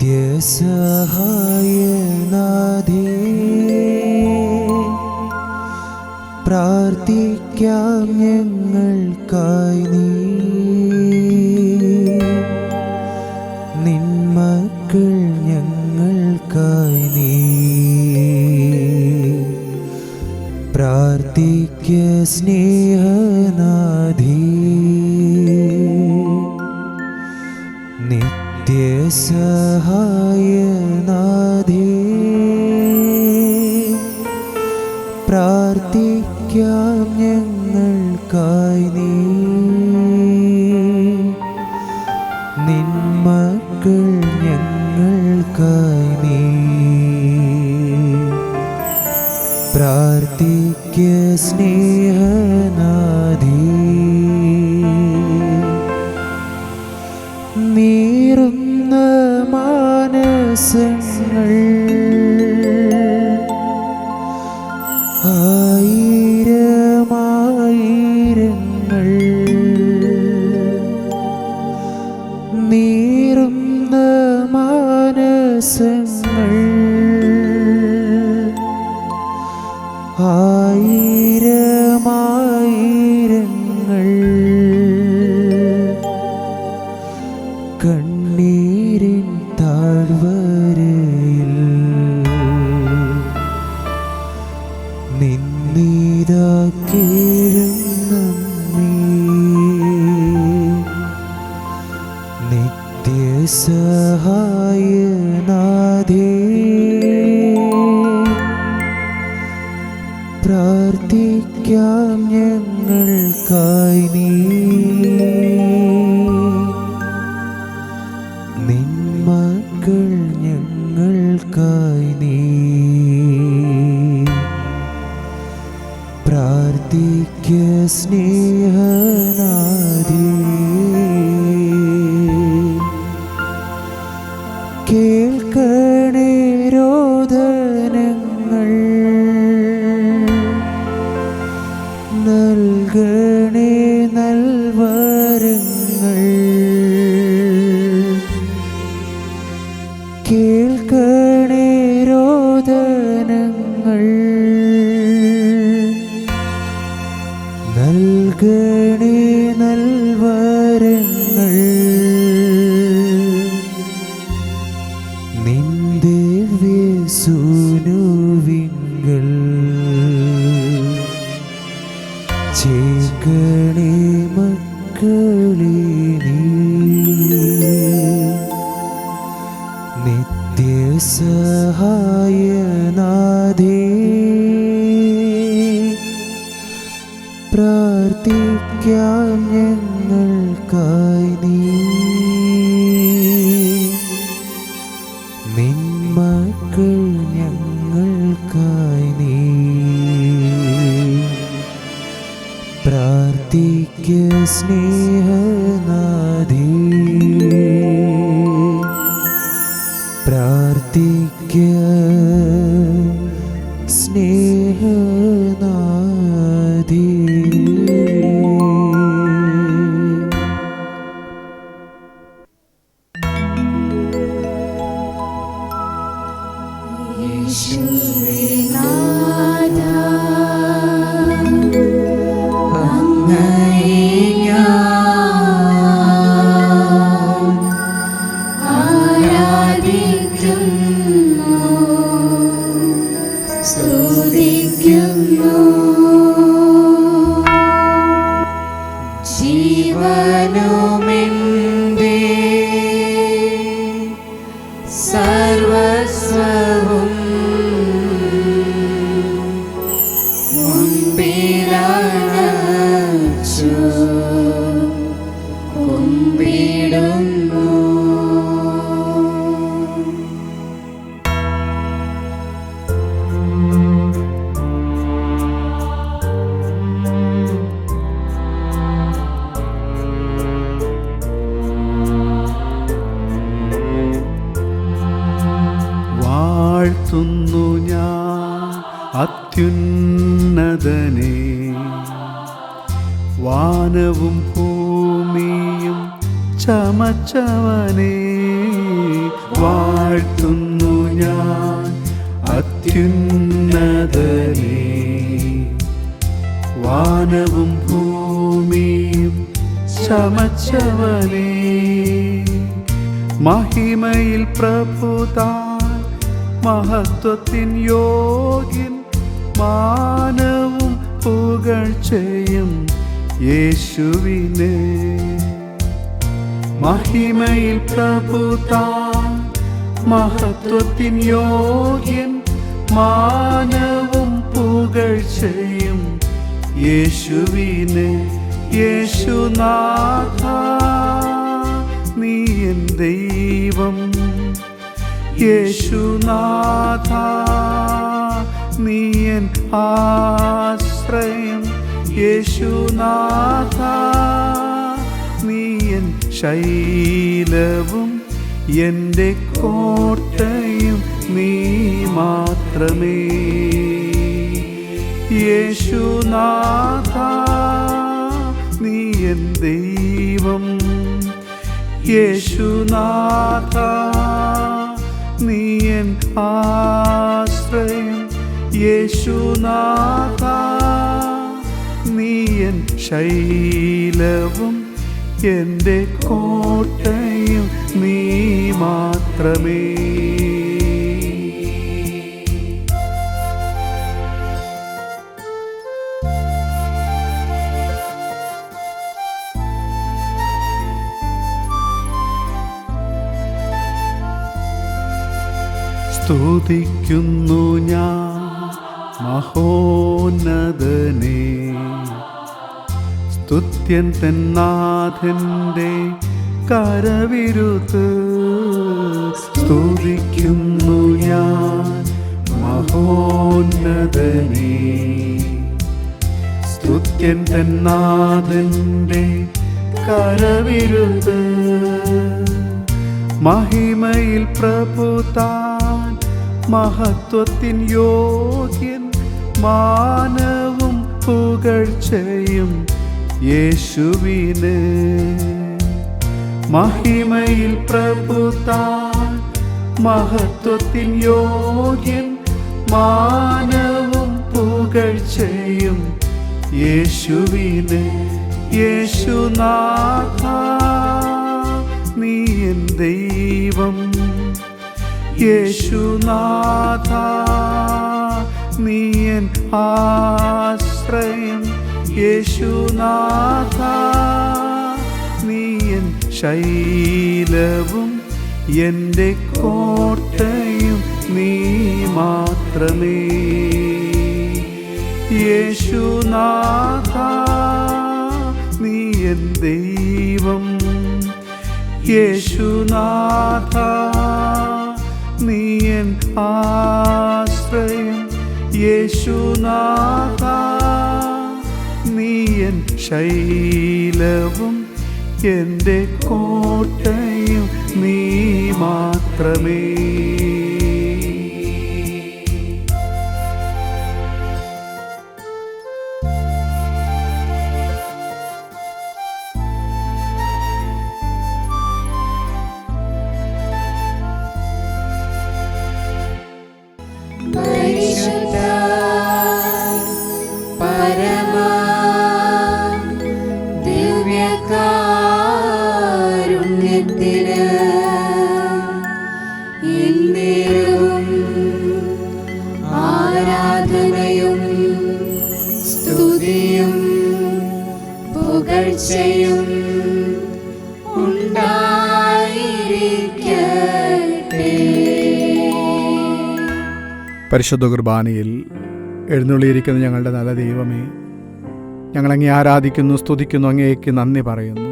നിത്യസഹായനാഥേ, പ്രാർത്ഥിക്കാം ഞങ്ങൾക്കായി നീ. നിൻ മക്കൾ ഞങ്ങൾക്കായി നീ. പ്രാർത്ഥിക്ക സ്നേഹനാഥേ, നിത്യസഹായനാഥേ, പ്രാർത്ഥിക്കാം ഞങ്ങൾക്കായി നീ. നിൻ മക്കൾ ഞങ്ങൾക്കായി നീ. പ്രാർത്ഥിക്ക സ്നേഹനാഥേ, നീറുന്ന മാനസങ്ങൾ ആയിരമായിരങ്ങൾ, നീറുന്ന മാനസങ്ങൾ ആയിരമായിരങ്ങൾ, കണ്ണീരിൻ താഴ്വരയിൽ നിന്നിതാ കേഴുന്നമ്മേ. നിത്യസഹായനാഥേ, പ്രാർത്ഥിക്കാം ഞങ്ങൾക്കായി നീ. നിൻ മക്കൾ ഞങ്ങൾക്കായി നീ. പ്രാർത്ഥിക്ക സ്നേഹനാഥേ, കേൾക്കണേ രോദനങ്ങൾ, നൽകണേ നൽവരങ്ങൾ. കേൾക്കണേ രോദനങ്ങൾ, നൽകണേ നൽവരങ്ങൾ. നിൻ ദിവ്യസൂനുവിങ്കൽ ചേർക്കണേ മക്കളെ നീ. നിത്യസഹായനാഥേ, പ്രാർത്ഥിക്കാം ഞങ്ങൾക്കായി നീ. നിൻ മക്കൾ ഞങ്ങൾക്കായി നീ. പ്രാർത്ഥിക്ക സ്നേഹനാഥേ, പ്രാർത്ഥിക്ക സ്നേഹനാഥേ. ജീവനുമെന്റെ സർവസ്വവും മുൻപിലണച്ചു കുമ്പിടുന്നു. വാഴ്ത്തുന്നു ഞാൻ അത്യുന്നതനെ, വാനവും ഭൂമിയും ചമച്ചവനേ. വാഴ്ത്തുന്നു ഞാൻ അത്യുന്നതനെ. വാനവും ഭൂമിയും ചമച്ചവനെ, മഹിമയിൽ പ്രഭുതാൻ മഹത്വത്തിൻ യോഗ്യൻ, മാനവും പുകഴ്ചയും യേശുവിനെ. മഹിമയിൽ പ്രഭുതാൻ മഹത്വത്തിൻ യോഗ്യൻ, മാനവും പുകഴ്ചയും യേശുവിനെ. യേശുനാഥ നീ എൻ ദൈവം, യേശുനാഥ നീ എൻ ആശ്രയം, യേശുനാഥ നീ എൻ ശൈലവും എൻ്റെ കോട്ടയും നീ മാത്രമേ. യേശുനാഥ നീ എൻ ദൈവം, യേശുനാഥ നീ എൻ ആശ്രയം, യേശുനാഥ നീ എൻ ശൈലവും എൻ്റെ കോട്ടയും നീ മാത്രമേ. സ്തുതിക്കുന്നു ഞാൻ മഹോന്നതനെ, സ്തുത്യൻ തന്നാഥൻ്റെ കരവിരുത്. സ്തുതിക്കുന്നു ഞാൻ മഹോന്നതനെ, സ്തുത്യൻ തന്നാഥൻ്റെ കരവിരുത്. മഹിമയിൽ പ്രഭുതാൻ മഹത്വത്തിൻ യോഗ്യൻ, മാനവും പുകഴ്ചയും യേശുവിനെ. മഹിമയിൽ പ്രഭുതാൻ മഹത്വത്തിൻ യോഗ്യൻ, മാനവും പുകഴ്ചയും യേശുവിനെ. യേശുനാഥ നീ എൻ ദൈവം, യേശുനാഥ നീ എൻ ആശ്രയം, യേശുനാഥ നീ എൻ ശൈലവും എൻ്റെ കോട്ടയും നീ മാത്രമേ. യേശുനാഥ നീ എൻ ദൈവം, യേശുനാഥ നീ എൻ ആശ്രയം, യേശുനാഥ നീ എൻ ശൈലവും എൻ്റെ കോട്ടയും നീ മാത്രമേ. പരിശുദ്ധ പരമ ദിവ്യകാരുണ്യത്തിന് എന്നേരവും ആരാധനയും സ്തുതിയും പുകഴ്ചയും ഉണ്ടായിരിക്കട്ടെ. പരിശുദ്ധ കുർബാനയിൽ എഴുന്നള്ളിയിരിക്കുന്ന ഞങ്ങളുടെ നല്ല ദൈവമേ, ഞങ്ങളങ്ങേ ആരാധിക്കുന്നു, സ്തുതിക്കുന്നു, അങ്ങേക്ക് നന്ദി പറയുന്നു.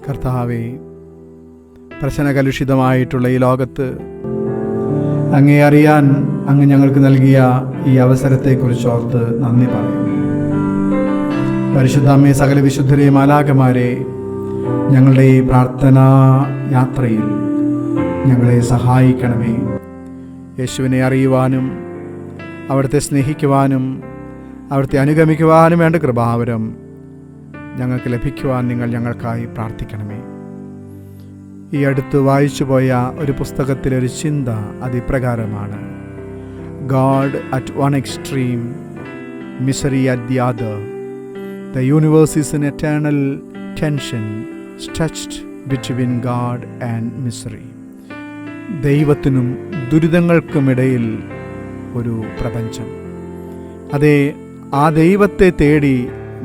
കർത്താവേ, പ്രശ്നകലുഷിതമായിട്ടുള്ള ഈ ലോകത്ത് അങ്ങേ അറിയാൻ അങ്ങ് ഞങ്ങൾക്ക് നൽകിയ ഈ അവസരത്തെക്കുറിച്ച് ഓർത്ത് നന്ദി പറയുന്നു. പരിശുദ്ധ അമ്മേ, സകല വിശുദ്ധരെയും മാലാഖമാരെ ഞങ്ങളുടെ ഈ പ്രാർത്ഥനാ യാത്രയിൽ ഞങ്ങളെ സഹായിക്കണമേ. യേശുവിനെ അറിയുവാനും അവിടുത്തെ സ്നേഹിക്കുവാനും അവിടുത്തെ അനുഗമിക്കുവാനും വേണ്ട കൃപാവരം ഞങ്ങൾക്ക് ലഭിക്കുവാൻ നിങ്ങൾ ഞങ്ങൾക്കായി പ്രാർത്ഥിക്കണമേ. ഈ അടുത്ത് വായിച്ചു പോയ ഒരു പുസ്തകത്തിലെ ഒരു ചിന്ത അതിപ്രകാരമാണ്: God at one extreme, misery at the other. The universe is an eternal tension stretched between God and misery. ദൈവത്തിനും ദുരിതങ്ങൾക്കുമിടയിൽ ഒരു പ്രപഞ്ചം. അതേ, ആ ദൈവത്തെ തേടി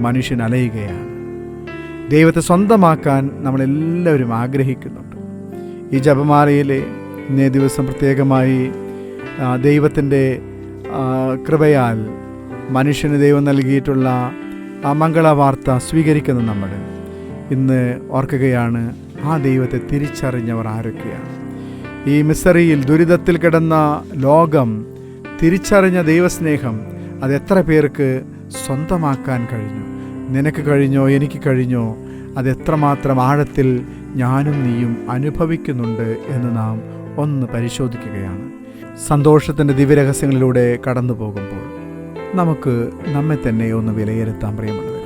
മനുഷ്യൻ അലയുകയാണ്. ദൈവത്തെ സ്വന്തമാക്കാൻ നമ്മളെല്ലാവരും ആഗ്രഹിക്കുന്നുണ്ട്. ഈ ജപമാലയിലെ ഇന്നേ ദിവസം പ്രത്യേകമായി ദൈവത്തിൻ്റെ കൃപയാൽ മനുഷ്യന് ദൈവം നൽകിയിട്ടുള്ള ആ മംഗളവാർത്ത സ്വീകരിക്കുന്ന നമ്മൾ ഇന്ന് ഓർക്കുകയാണ്, ആ ദൈവത്തെ തിരിച്ചറിഞ്ഞവർ ആരൊക്കെയാണ്. ഈ മിസറിയിൽ ദുരിതത്തിൽ കിടന്ന ലോകം തിരിച്ചറിഞ്ഞ ദൈവസ്നേഹം അതെത്ര പേർക്ക് സ്വന്തമാക്കാൻ കഴിഞ്ഞു? നിനക്ക് കഴിഞ്ഞോ? എനിക്ക് കഴിഞ്ഞോ? അതെത്രമാത്രം ആഴത്തിൽ ഞാനും നീയും അനുഭവിക്കുന്നുണ്ട് എന്ന് നാം ഒന്ന് പരിശോധിക്കുകയാണ്. സന്തോഷത്തിൻ്റെ ദിവ്യരഹസ്യങ്ങളിലൂടെ കടന്നു പോകുമ്പോൾ നമുക്ക് നമ്മെ തന്നെ ഒന്ന് വിലയിരുത്താൻ പ്രിയമുള്ളവരെ.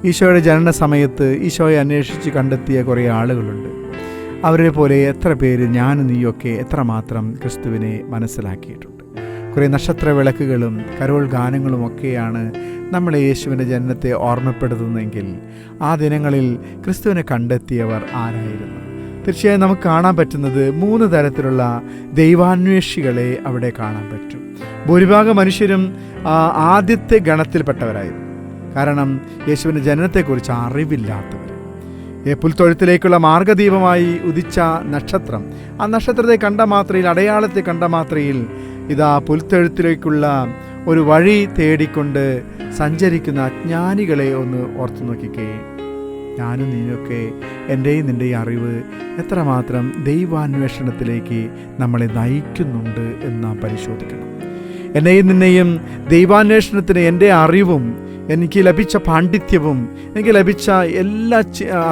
ഈശോയുടെ ജനന സമയത്ത് ഈശോയെ അന്വേഷിച്ച് കണ്ടെത്തിയ കുറേ ആളുകളുണ്ട്. അവരെ പോലെ എത്ര പേര് ഞാനും നീയൊക്കെ എത്രമാത്രം ക്രിസ്തുവിനെ മനസ്സിലാക്കിയിട്ടുണ്ട്? കുറേ നക്ഷത്ര വിളക്കുകളും കരോൾ ഗാനങ്ങളും ഒക്കെയാണ് നമ്മളെ യേശുവിൻ്റെ ജനനത്തെ ഓർമ്മപ്പെടുത്തുന്നതെങ്കിൽ ആ ദിനങ്ങളിൽ ക്രിസ്തുവിനെ കണ്ടെത്തിയവർ ആരായിരുന്നു? തീർച്ചയായും നമുക്ക് കാണാൻ പറ്റുന്നത് 3 തരത്തിലുള്ള ദൈവാന്വേഷികളെ അവിടെ കാണാൻ പറ്റും. ഭൂരിഭാഗം മനുഷ്യരും ആദ്യത്തെ ഗണത്തിൽപ്പെട്ടവരായിരുന്നു. കാരണം യേശുവിൻ്റെ ജനനത്തെക്കുറിച്ച് അറിവില്ലാത്തവർ. പുൽത്തൊഴുത്തിലേക്കുള്ള മാർഗദീപമായി ഉദിച്ച നക്ഷത്രം, ആ നക്ഷത്രത്തെ കണ്ട മാത്രയിൽ, അടയാളത്തെ കണ്ട മാത്രയിൽ ഇതാ പുൽത്തൊഴുത്തിലേക്കുള്ള ഒരു വഴി തേടിക്കൊണ്ട് സഞ്ചരിക്കുന്ന അജ്ഞാനികളെ ഒന്ന് ഓർത്തു നോക്കിക്കേ. ഞാനും നീയൊക്കെ എൻ്റെയും നിൻ്റെയും അറിവ് എത്രമാത്രം ദൈവാന്വേഷണത്തിലേക്ക് നമ്മളെ നയിക്കുന്നുണ്ട് എന്ന് നാം പരിശോധിക്കണം. എന്നെയും നിന്നെയും ദൈവാന്വേഷണത്തിന് എൻ്റെ അറിവും എനിക്ക് ലഭിച്ച പാണ്ഡിത്യവും എനിക്ക് ലഭിച്ച എല്ലാ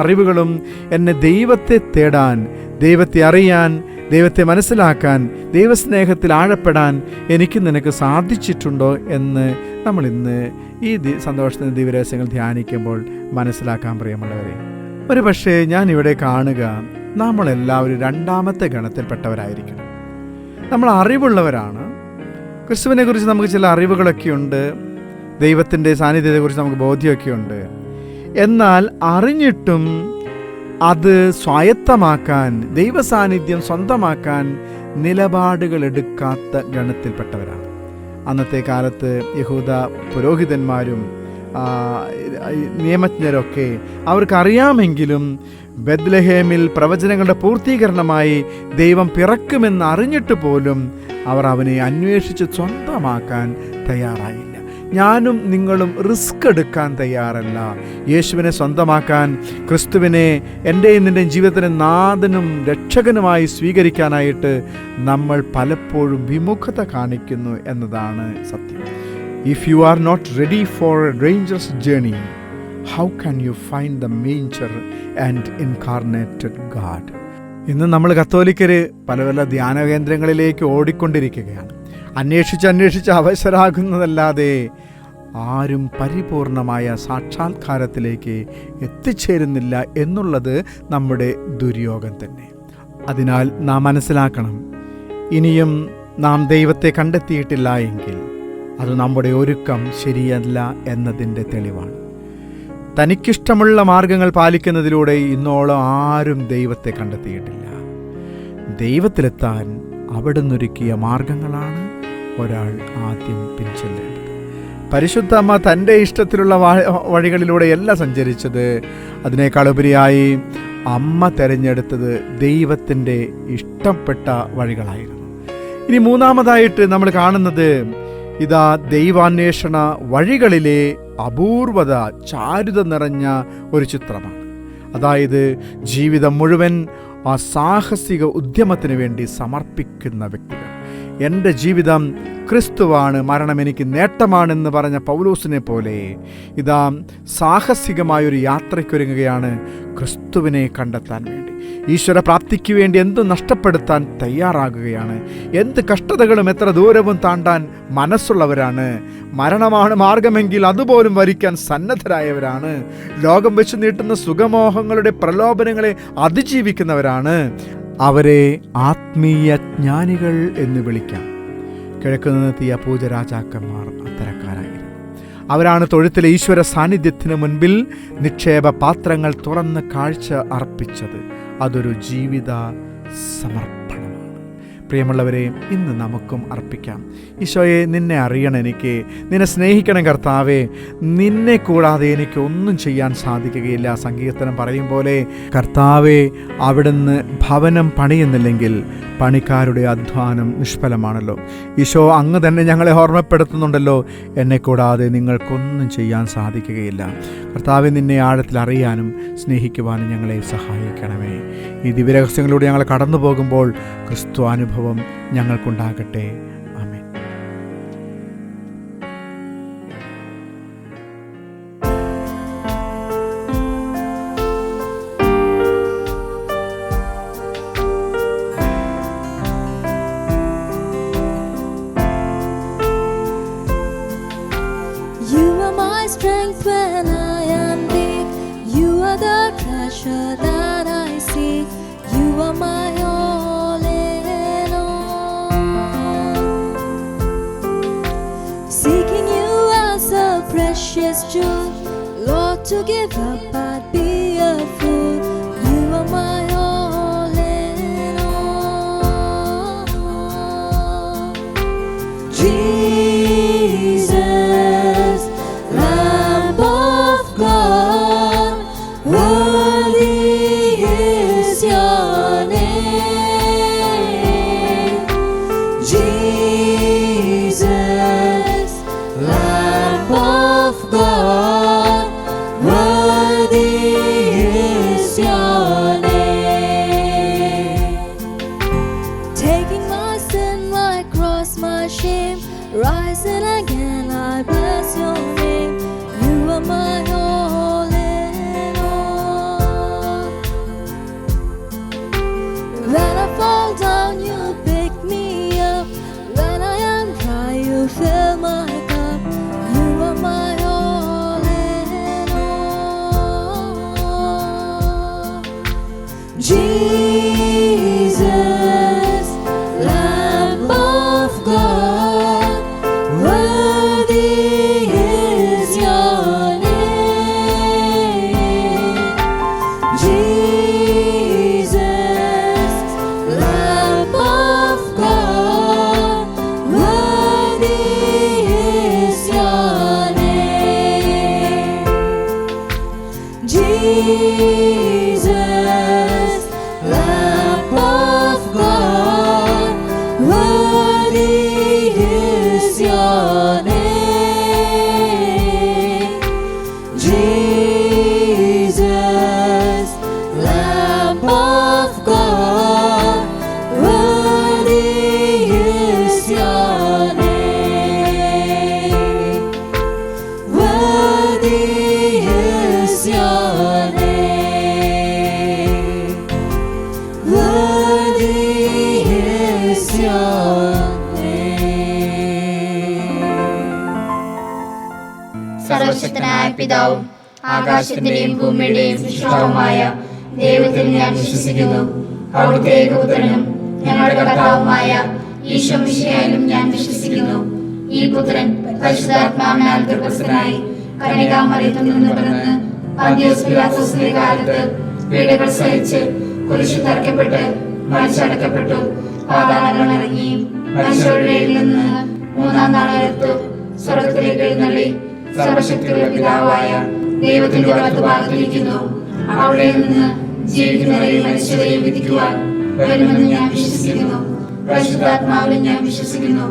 അറിവുകളും എന്നെ ദൈവത്തെ തേടാൻ, ദൈവത്തെ അറിയാൻ, ദൈവത്തെ മനസ്സിലാക്കാൻ, ദൈവസ്നേഹത്തിൽ ആഴപ്പെടാൻ എനിക്ക് നിനക്ക് സാധിച്ചിട്ടുണ്ടോ എന്ന് നമ്മൾ ഇന്ന് ഈ സന്തോഷത്തിൻ്റെ ദിവ്യരഹസ്യങ്ങൾ ധ്യാനിക്കുമ്പോൾ മനസ്സിലാക്കാൻ പ്രിയമുള്ളവരെ. ഒരു പക്ഷേ ഞാനിവിടെ കാണുക നമ്മളെല്ലാവരും 2ാമത്തെ ഗണത്തിൽപ്പെട്ടവരായിരിക്കണം. നമ്മൾ അറിവുള്ളവരാണ്. ക്രിസ്തുവിനെ കുറിച്ച് നമുക്ക് ചില അറിവുകളൊക്കെയുണ്ട്, ദൈവത്തിൻ്റെ സാന്നിധ്യത്തെക്കുറിച്ച് നമുക്ക് ബോധ്യമൊക്കെയുണ്ട്. എന്നാൽ അറിഞ്ഞിട്ടും അത് സ്വായത്തമാക്കാൻ, ദൈവസാന്നിധ്യം സ്വന്തമാക്കാൻ നിലപാടുകൾ എടുക്കാത്ത ഗണത്തിൽപ്പെട്ടവരാണ്. അന്നത്തെ കാലത്ത് യഹൂദ പുരോഹിതന്മാരും നിയമജ്ഞരൊക്കെ അവർക്കറിയാമെങ്കിലും ബെത്ലഹേമിൽ പ്രവചനങ്ങളുടെ പൂർത്തീകരണമായി ദൈവം പിറക്കുമെന്ന് അറിഞ്ഞിട്ട് പോലും അവർ അവനെ അന്വേഷിച്ച് സ്വന്തമാക്കാൻ തയ്യാറായില്ല. ഞാനും നിങ്ങളും റിസ്ക് എടുക്കാൻ തയ്യാറല്ല. യേശുവിനെ സ്വന്തമാക്കാൻ, ക്രിസ്തുവിനെ എൻ്റെയും നിൻ്റെയും ജീവിതത്തിൻ്റെ നാഥനും രക്ഷകനുമായി സ്വീകരിക്കാനായിട്ട് നമ്മൾ പലപ്പോഴും വിമുഖത കാണിക്കുന്നു എന്നതാണ് സത്യം. If you are not ready for a dangerous journey, how can you find the major and incarnated god? ഇന്ന് നമ്മൾ കത്തോലിക്കർ പല പല ധ്യാന കേന്ദ്രങ്ങളിലേക്ക് ഓടിക്കൊണ്ടിരിക്കുകയാണ്. അന്വേഷിച്ച് അവശരാകുന്നതല്ലാതെ ആരും പരിപൂർണമായ സാക്ഷാത്കാരത്തിലേക്ക് എത്തിച്ചേരുന്നില്ല എന്നുള്ളത് നമ്മുടെ ദുര്യോഗം തന്നെ. അതിനാൽ നാം മനസ്സിലാക്കണം, ഇനിയും നാം ദൈവത്തെ കണ്ടെത്തിയിട്ടില്ല എങ്കിൽ അത് നമ്മുടെ ഒരുക്കം ശരിയല്ല എന്നതിൻ്റെ തെളിവാണ്. തനിക്കിഷ്ടമുള്ള മാർഗങ്ങൾ പാലിക്കുന്നതിലൂടെ ഇന്നോളം ആരും ദൈവത്തെ കണ്ടെത്തിയിട്ടില്ല. ദൈവത്തിലെത്താൻ അവിടുന്നൊരുക്കിയ മാർഗങ്ങളാണ് ഒരാൾ ആദ്യം പിൻചെല്ലേണ്ടത്. പരിശുദ്ധ അമ്മ തൻ്റെ ഇഷ്ടത്തിലുള്ള വഴികളിലൂടെയല്ല സഞ്ചരിച്ചത്. അതിനേക്കാളുപരിയായി അമ്മ തിരഞ്ഞെടുത്തത് ദൈവത്തിൻ്റെ ഇഷ്ടപ്പെട്ട വഴികളായിരുന്നു. ഇനി 3ാമതായിട്ട് നമ്മൾ കാണുന്നത് ഇതാ ദൈവാന്വേഷണ വഴികളിലെ അപൂർവത, ചാരുത നിറഞ്ഞ ഒരു ചിത്രമാണ്. അതായത് ജീവിതം മുഴുവൻ ആ സാഹസിക ഉദ്യമത്തിന് വേണ്ടി സമർപ്പിക്കുന്ന വ്യക്തികൾ. എൻ്റെ ജീവിതം ക്രിസ്തുവാണ്, മരണം എനിക്ക് നേട്ടമാണെന്ന് പറഞ്ഞ പൗലോസിനെ പോലെ ഇതാ സാഹസികമായൊരു യാത്രയ്ക്കൊരുങ്ങുകയാണ് ക്രിസ്തുവിനെ കണ്ടെത്താൻ വേണ്ടി. ഈശ്വര പ്രാപ്തിക്ക് വേണ്ടി എന്തും നഷ്ടപ്പെടുത്താൻ തയ്യാറാകുകയാണ്. എന്ത് കഷ്ടതകളും എത്ര ദൂരവും താണ്ടാൻ മനസ്സുള്ളവരാണ്. മരണമാണ് മാർഗമെങ്കിൽ അതുപോലും വരിക്കാൻ സന്നദ്ധരായവരാണ്. ലോകം വെച്ച് നീട്ടുന്ന സുഖമോഹങ്ങളുടെ പ്രലോഭനങ്ങളെ അതിജീവിക്കുന്നവരാണ്. അവരെ ആത്മീയ ജ്ഞാനികൾ എന്ന് വിളിക്കാം. കിഴക്ക് നിന്നെത്തിയ പൂജരാജാക്കന്മാർ അത്തരക്കാരായിരുന്നു. അവരാണ് തൊഴുത്തിലെ ഈശ്വര സാന്നിധ്യത്തിന് മുൻപിൽ നിക്ഷേപ പാത്രങ്ങൾ തുറന്ന് കാഴ്ച അർപ്പിച്ചത്. അതൊരു ജീവിത സമർപ്പണമാണ്. പ്രിയമുള്ളവരെ, ഇന്ന് നമുക്കും അർപ്പിക്കാം. ഈശോയെ, നിന്നെ അറിയണം, എനിക്ക് നിന്നെ സ്നേഹിക്കണം കർത്താവേ, നിന്നെ കൂടാതെ എനിക്ക് ഒന്നും ചെയ്യാൻ സാധിക്കുകയില്ല. സങ്കീർത്തനം പറയും പോലെ കർത്താവേ, അവിടുന്ന് ഭവനം പണിയുന്നില്ലെങ്കിൽ പണിക്കാരുടെ അധ്വാനം നിഷ്ഫലമാണല്ലോ. ഈശോ, അങ്ങ് തന്നെ ഞങ്ങളെ ഓർമ്മപ്പെടുത്തുന്നുണ്ടല്ലോ, എന്നെ കൂടാതെ നിങ്ങൾക്കൊന്നും ചെയ്യാൻ സാധിക്കുകയില്ല. കർത്താവെ, നിന്നെ ആഴത്തിൽ അറിയാനും സ്നേഹിക്കുവാനും ഞങ്ങളെ സഹായിക്കണമേ. ഈ ദിവ്യരഹസ്യങ്ങളിലൂടെ ഞങ്ങൾ കടന്നു പോകുമ്പോൾ ക്രിസ്തു അനുഭവം ഞങ്ങൾക്കുണ്ടാകട്ടെ. ആമേൻ. You are my strength when I am weak. You are the treasure that I seek. You are my all in all. Seeking you as a precious jewel, Lord, to give up I'd be a fool. You are my all in all. Jesus, Lamb of God, worthy is your name. Jesus, Lamb of God, worthy is your name. Taking my sin, my cross, my shame, rising again, I bless your name. You are my all in all. When I fall down, you pick me up. When I am dry, you fill my cup. You are my all in all. Jesus, Lamb of God, worthy is your name. Jesus, Lamb of God, worthy is your name. Jesus, Lamb of God, worthy is your name. Jesus, Lamb of God, worthy is your name. Worthy is your name. Worthy is your name. സർവശക്തനായ പിതാവും ആകാശത്തിന്റെയും ഭൂമിയുടെയും സൃഷ്ടാവുമായ ദൈവത്തിൽ ഞാൻ വിശ്വസിക്കുന്നു. അവിടുത്തെ ഏകപുത്രനും ഞങ്ങളുടെ കർത്താവുമായ ഈശോ മിശിഹായിലും ഞാൻ വിശ്വസിക്കുന്നു. ഈ പുത്രൻ പരിശുദ്ധാത്മാവിനാൽ ഗർഭസ്ഥനായി കന്യകാമറിയത്തിൽ നിന്ന് പിറന്ന് പന്തിയോസ് പിലാത്തോസിന്റെ കാലത്ത് പീഡകൾ സഹിച്ച് കുരിശിൽ തറയ്ക്കപ്പെട്ട് മരിച്ചടക്കപ്പെട്ടു. പാതാളങ്ങൾ ഇറങ്ങി മരിച്ചവരുടെ ഇടയിൽ നിന്ന് മൂന്നാം നാൾ ഉയർത്തു. സ്വർഗ്ഗത്തിലേക്ക് എഴുന്നള്ളി സർവശക്തിയുള്ള പിതാവായ ദൈവത്തിന്റെ വലത്തുഭാഗത്തിരിക്കുന്നു. അവിടെ നിന്ന് ജീവിക്കുന്നവരെയും മരിച്ചവരെയും വിധിക്കുവാൻ വരുമെന്ന് ഞാൻ വിശ്വസിക്കുന്നു. പരിശുദ്ധാത്മാവിലും ഞാൻ വിശ്വസിക്കുന്നു.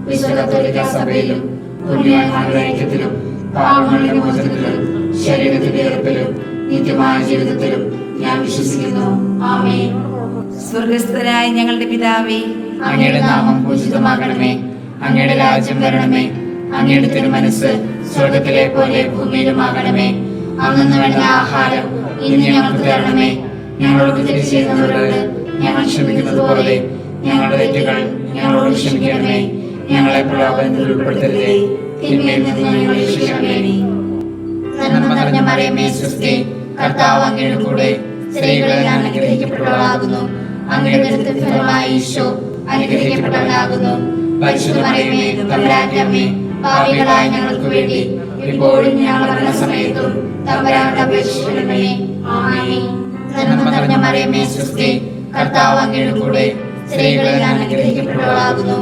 വിശുദ്ധ കത്തോലിക്ക സഭയിലും പുണ്യവാന്മാരുടെ ഐക്യത്തിലും പാപങ്ങളുടെ മോചനത്തിലും ശരീരത്തിന്റെ ഉറപ്പിലും നിത്യമായ ജീവിതത്തിലും ഞാൻ വിശ്വസിക്കുന്നു. ആമേൻ. സ്വർഗസ്ഥനായ ഞങ്ങളുടെ പിതാവേ, അങ്ങയുടെ നാമം പൂജിതമാകണമേ. അങ്ങയുടെ രാജ്യം വരണമേ. അങ്ങയുടെ തിരുമനസ്സ് സ്വർഗത്തിലെ പോലെ ഭൂമിയിലുമാകണമേ. അന്നു വേണ്ട ആഹാരം ഇന്ന് ഞങ്ങൾക്ക് തരണമേ. ഞങ്ങളോട് തെറ്റ് ചെയ്യുന്നവരോട് ഞങ്ങൾ ക്ഷമിക്കുന്നത് പോലെ ഞങ്ങളുടെ തെറ്റുകൾ ഞങ്ങളോട് ക്ഷമിക്കണമേ. ഞങ്ങളെ പ്രലോഭനത്തിൽ ഉൾപ്പെടുത്തരുതേ, തിന്മയിൽ നിന്ന് ഞങ്ങളെ രക്ഷിക്കണമേ. നന്മ നിറഞ്ഞ മറിയമേ സ്വസ്തി, കർത്താവ് അങ്ങയുടെ കൂടെ സ്ത്രീകളിൽ അനുഗ്രഹിക്കപ്പെട്ടവളാകുന്നു. അങ്ങയുടെ ഉദരത്തിൻ ഫലമായി ഈശോ അനുഗ്രഹിക്കപ്പെട്ടവനാകുന്നു. പരിശുദ്ധ മറിയമേ തമ്പുരാന്റെ അമ്മേ, പാപികളായ ഞങ്ങൾക്ക് വേണ്ടി ഇപ്പോഴും ഞങ്ങളുടെ മരണസമയത്തും തമ്പുരാനോട് അപേക്ഷിക്കണമേ. ആമേൻ. നന്മ നിറഞ്ഞ മറിയമേ സ്വസ്തി, കർത്താവ് അങ്ങയുടെ കൂടെ സ്ത്രീകളിൽ അനുഗ്രഹിക്കപ്പെട്ടവളാകുന്നു.